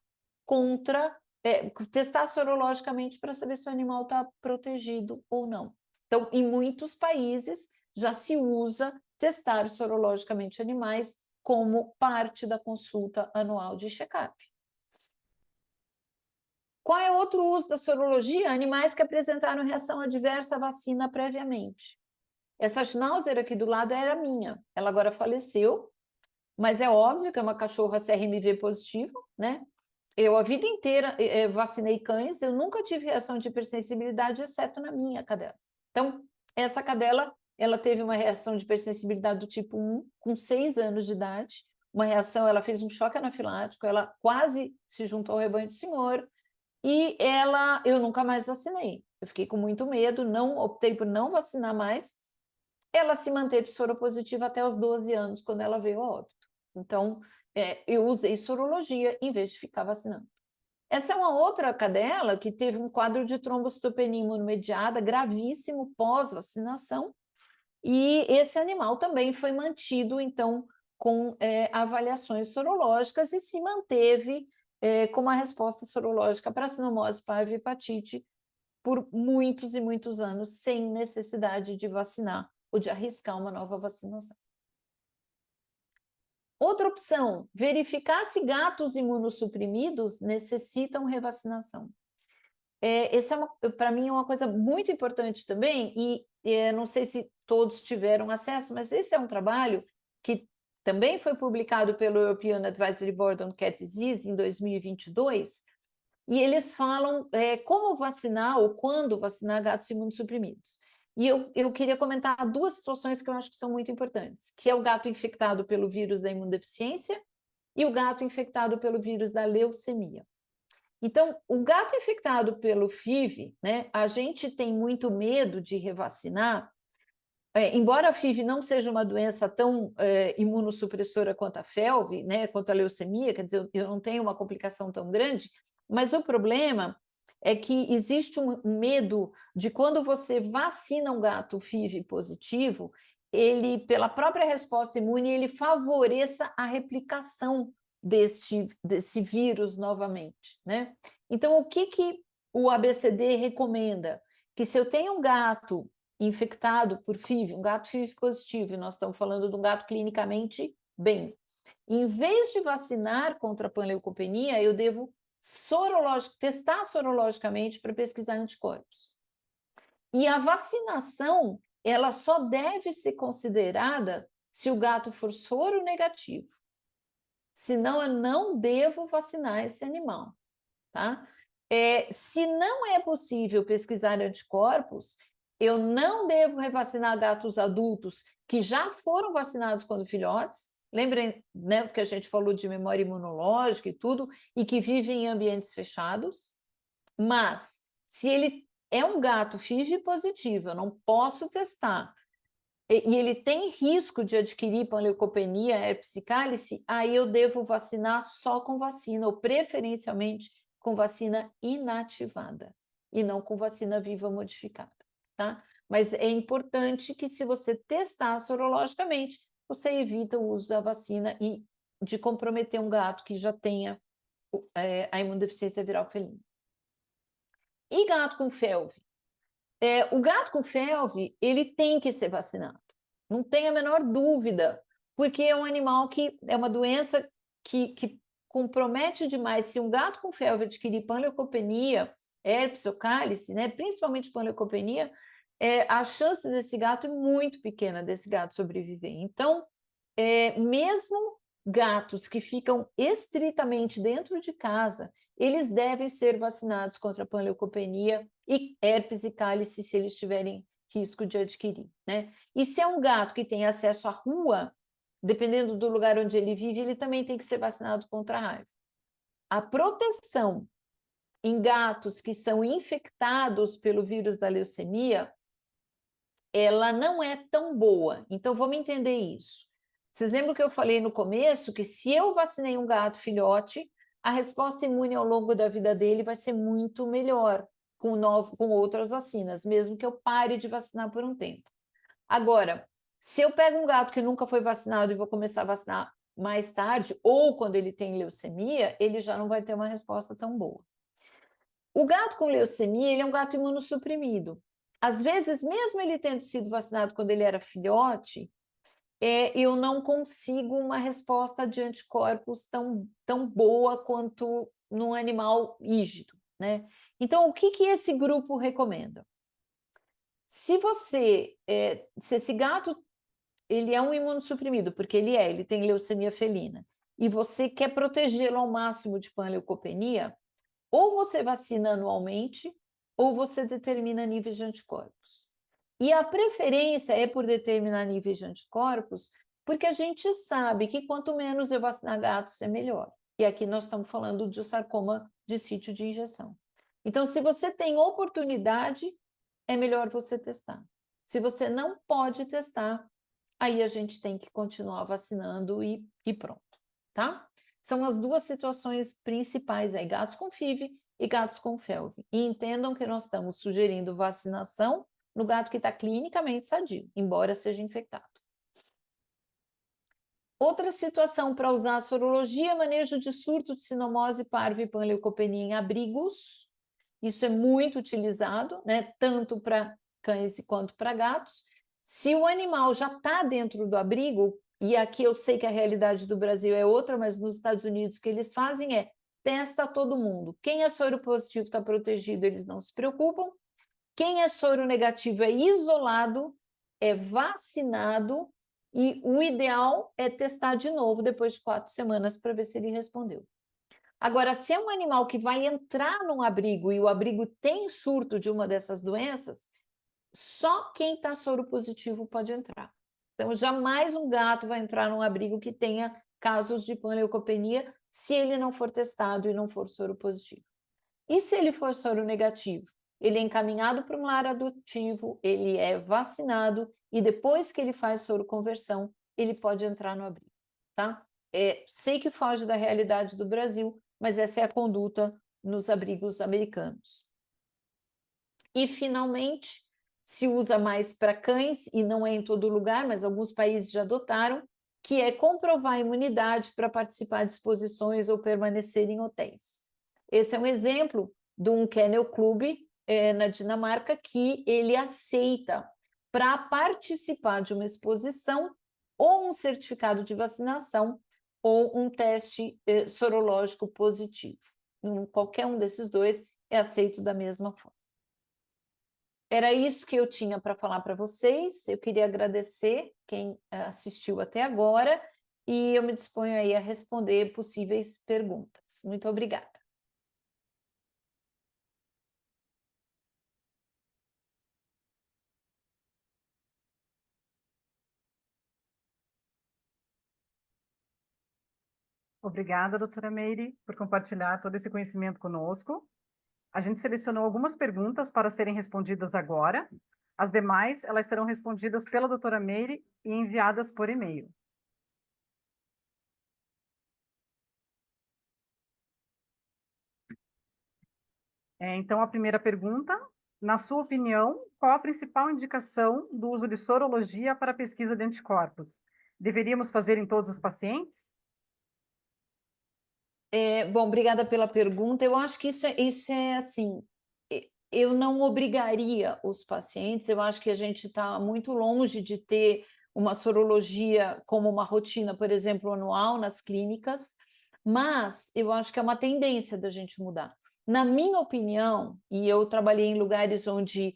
S2: testar sorologicamente para saber se o animal está protegido ou não. Então, em muitos países já se usa testar sorologicamente animais como parte da consulta anual de check-up. Qual é outro uso da sorologia? Animais que apresentaram reação adversa à vacina previamente. Essa Schnauzer aqui do lado era minha. Ela agora faleceu, mas é óbvio que é uma cachorra CRMV positivo, né? Eu a vida inteira vacinei cães, eu nunca tive reação de hipersensibilidade, exceto na minha cadela. Então, essa cadela, ela teve uma reação de hipersensibilidade do tipo 1, com 6 anos de idade. Uma reação, ela fez um choque anafilático, ela quase se juntou ao rebanho do senhor, e eu nunca mais vacinei. Eu fiquei com muito medo, optei por não vacinar mais. Ela se manteve soropositiva até os 12 anos, quando ela veio a óbito. Então, eu usei sorologia em vez de ficar vacinando. Essa é uma outra cadela que teve um quadro de trombocitopenia imunomediada gravíssimo pós-vacinação, e esse animal também foi mantido, então, com avaliações sorológicas e se manteve com uma resposta sorológica para cinomose, parvo e hepatite por muitos e muitos anos, sem necessidade de vacinar ou de arriscar uma nova vacinação. Outra opção, verificar se gatos imunossuprimidos necessitam revacinação. Essa, para mim, é uma coisa muito importante também, e não sei se todos tiveram acesso, mas esse é um trabalho que também foi publicado pelo European Advisory Board on Cat Disease em 2022, e eles falam como vacinar ou quando vacinar gatos imunossuprimidos. E eu queria comentar 2 situações que eu acho que são muito importantes, que é o gato infectado pelo vírus da imunodeficiência e o gato infectado pelo vírus da leucemia. Então, o gato infectado pelo FIV, né, a gente tem muito medo de revacinar, embora a FIV não seja uma doença tão imunossupressora quanto a FeLV, né, quanto a leucemia, quer dizer, eu não tenho uma complicação tão grande, mas o problema é que existe um medo de quando você vacina um gato FIV positivo, ele, pela própria resposta imune, ele favoreça a replicação desse vírus novamente, né? Então, o que o ABCD recomenda? Que se eu tenho um gato infectado por FIV, um gato FIV positivo, e nós estamos falando de um gato clinicamente bem, em vez de vacinar contra a panleucopenia, eu devo testar sorologicamente para pesquisar anticorpos. E a vacinação, ela só deve ser considerada se o gato for soro negativo. Senão, eu não devo vacinar esse animal, tá? Se não é possível pesquisar anticorpos, eu não devo revacinar gatos adultos que já foram vacinados quando filhotes. Lembrem, né, que a gente falou de memória imunológica e tudo, e que vivem em ambientes fechados. Mas, se ele é um gato FIV positivo, eu não posso testar, e ele tem risco de adquirir panleucopenia, herpes cálice, aí eu devo vacinar só com vacina, ou preferencialmente com vacina inativada, e não com vacina viva modificada, tá? Mas é importante que, se você testar sorologicamente, você evita o uso da vacina e de comprometer um gato que já tenha a imunodeficiência viral felina. E gato com FeLV? O gato com FeLV, ele tem que ser vacinado, não tem a menor dúvida, porque é um animal que é uma doença que compromete demais. Se um gato com FeLV adquirir panleucopenia, herpes ou cálice, né, principalmente panleucopenia, a chance desse gato é muito pequena, desse gato sobreviver. Então, mesmo gatos que ficam estritamente dentro de casa, eles devem ser vacinados contra a panleucopenia e herpes e cálice, se eles tiverem risco de adquirir, né? E se é um gato que tem acesso à rua, dependendo do lugar onde ele vive, ele também tem que ser vacinado contra a raiva. A proteção em gatos que são infectados pelo vírus da leucemia, ela não é tão boa. Então, vamos entender isso. Vocês lembram que eu falei no começo que, se eu vacinei um gato filhote, a resposta imune ao longo da vida dele vai ser muito melhor, com outras vacinas, mesmo que eu pare de vacinar por um tempo. Agora, se eu pego um gato que nunca foi vacinado e vou começar a vacinar mais tarde, ou quando ele tem leucemia, ele já não vai ter uma resposta tão boa. O gato com leucemia, ele é um gato imunossuprimido. Às vezes, mesmo ele tendo sido vacinado quando ele era filhote, eu não consigo uma resposta de anticorpos tão boa quanto num animal rígido, né? Então, o que esse grupo recomenda? Se esse gato, ele é um imunossuprimido, porque ele tem leucemia felina, e você quer protegê-lo ao máximo de panleucopenia, ou você vacina anualmente, ou você determina níveis de anticorpos. E a preferência é por determinar níveis de anticorpos, porque a gente sabe que quanto menos eu vacinar gatos, é melhor. E aqui nós estamos falando de sarcoma de sítio de injeção. Então, se você tem oportunidade, é melhor você testar. Se você não pode testar, aí a gente tem que continuar vacinando e pronto, tá? São as duas situações principais aí, gatos com FIV e gatos com FeLV. E entendam que nós estamos sugerindo vacinação no gato que está clinicamente sadio, embora seja infectado. Outra situação para usar a sorologia, manejo de surto de sinomose parvo e panleucopenia em abrigos. Isso é muito utilizado, né, tanto para cães quanto para gatos. Se o animal já está dentro do abrigo, e aqui eu sei que a realidade do Brasil é outra, mas nos Estados Unidos o que eles fazem é testa todo mundo. Quem é soro positivo está protegido, eles não se preocupam. Quem é soro negativo é isolado, é vacinado, e o ideal é testar de novo depois de 4 semanas para ver se ele respondeu. Agora, se é um animal que vai entrar num abrigo e o abrigo tem surto de uma dessas doenças, só quem está soro positivo pode entrar. Então, jamais um gato vai entrar num abrigo que tenha casos de panleucopenia se ele não for testado e não for soro positivo. E se ele for soro negativo? Ele é encaminhado para um lar adotivo, ele é vacinado e depois que ele faz soroconversão, ele pode entrar no abrigo, tá? Sei que foge da realidade do Brasil, mas essa é a conduta nos abrigos americanos. E, finalmente, se usa mais para cães, e não é em todo lugar, mas alguns países já adotaram, que é comprovar a imunidade para participar de exposições ou permanecer em hotéis. Esse é um exemplo de um Kennel Club na Dinamarca que ele aceita para participar de uma exposição ou um certificado de vacinação ou um teste sorológico positivo. Qualquer um desses dois é aceito da mesma forma. Era isso que eu tinha para falar para vocês. Eu queria agradecer quem assistiu até agora e eu me disponho aí a responder possíveis perguntas. Muito obrigada.
S1: Obrigada, doutora Meire, por compartilhar todo esse conhecimento conosco. A gente selecionou algumas perguntas para serem respondidas agora. As demais, elas serão respondidas pela doutora Meire e enviadas por e-mail. Então, a primeira pergunta, na sua opinião, qual a principal indicação do uso de sorologia para a pesquisa de anticorpos? Deveríamos fazer em todos os pacientes?
S2: Bom, obrigada pela pergunta. Eu acho que isso é assim, eu não obrigaria os pacientes, eu acho que a gente está muito longe de ter uma sorologia como uma rotina, por exemplo, anual nas clínicas, mas eu acho que é uma tendência da gente mudar. Na minha opinião, e eu trabalhei em lugares onde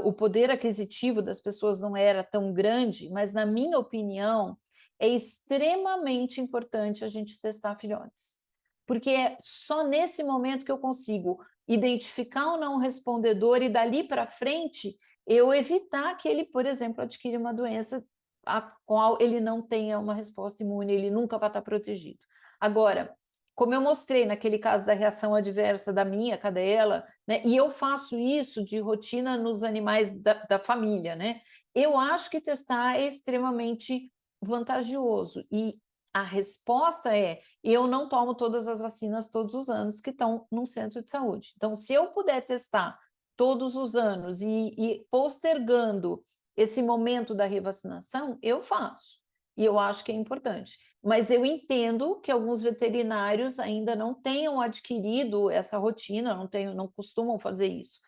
S2: o poder aquisitivo das pessoas não era tão grande, mas na minha opinião, é extremamente importante a gente testar filhotes. Porque é só nesse momento que eu consigo identificar o não respondedor e dali para frente eu evitar que ele, por exemplo, adquira uma doença a qual ele não tenha uma resposta imune, ele nunca vai estar protegido. Agora, como eu mostrei naquele caso da reação adversa da minha cadela, né, e eu faço isso de rotina nos animais da família, né, eu acho que testar é extremamente vantajoso e a resposta é, eu não tomo todas as vacinas todos os anos que estão num centro de saúde. Então, se eu puder testar todos os anos e postergando esse momento da revacinação, eu faço. E eu acho que é importante. Mas eu entendo que alguns veterinários ainda não tenham adquirido essa rotina, não costumam fazer isso.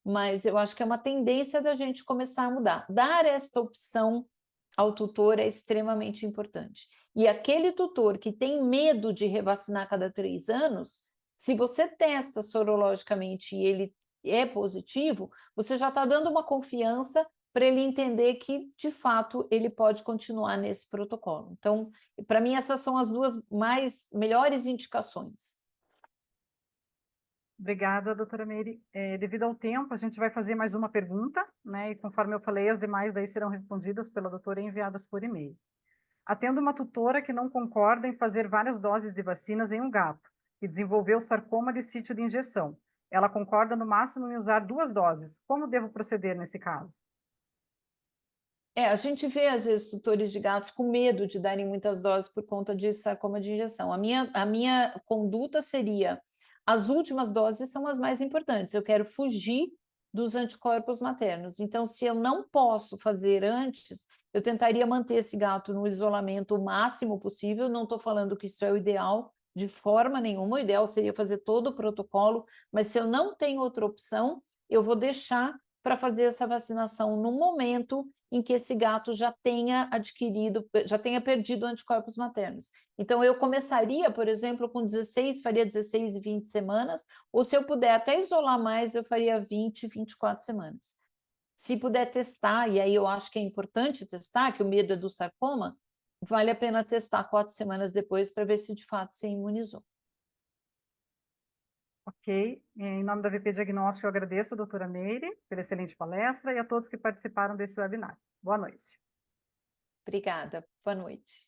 S2: Mas eu acho que é uma tendência da gente começar a mudar. Dar esta opção ao tutor é extremamente importante. E aquele tutor que tem medo de revacinar cada 3 anos, se você testa sorologicamente e ele é positivo, você já está dando uma confiança para ele entender que, de fato, ele pode continuar nesse protocolo. Então, para mim, essas são as duas melhores indicações.
S1: Obrigada, doutora Meire. Devido ao tempo, a gente vai fazer mais uma pergunta, né? E conforme eu falei, as demais daí serão respondidas pela doutora e enviadas por e-mail. Atendo uma tutora que não concorda em fazer várias doses de vacinas em um gato, que desenvolveu sarcoma de sítio de injeção. Ela concorda no máximo em usar 2 doses. Como devo proceder nesse caso?
S2: A gente vê, às vezes, tutores de gatos com medo de darem muitas doses por conta de sarcoma de injeção. A minha conduta seria: as últimas doses são as mais importantes, eu quero fugir dos anticorpos maternos. Então, se eu não posso fazer antes, eu tentaria manter esse gato no isolamento o máximo possível. Não estou falando que isso é o ideal, de forma nenhuma. O ideal seria fazer todo o protocolo, mas se eu não tenho outra opção, eu vou deixar para fazer essa vacinação no momento em que esse gato já tenha perdido anticorpos maternos. Então, eu começaria, por exemplo, com 16, faria 16 e 20 semanas, ou se eu puder até isolar mais, eu faria 20, 24 semanas. Se puder testar, e aí eu acho que é importante testar, que o medo é do sarcoma, vale a pena testar 4 semanas depois para ver se de fato se imunizou.
S1: Ok. Em nome da VP Diagnóstico, eu agradeço a doutora Meire pela excelente palestra e a todos que participaram desse webinar. Boa noite.
S2: Obrigada. Boa noite.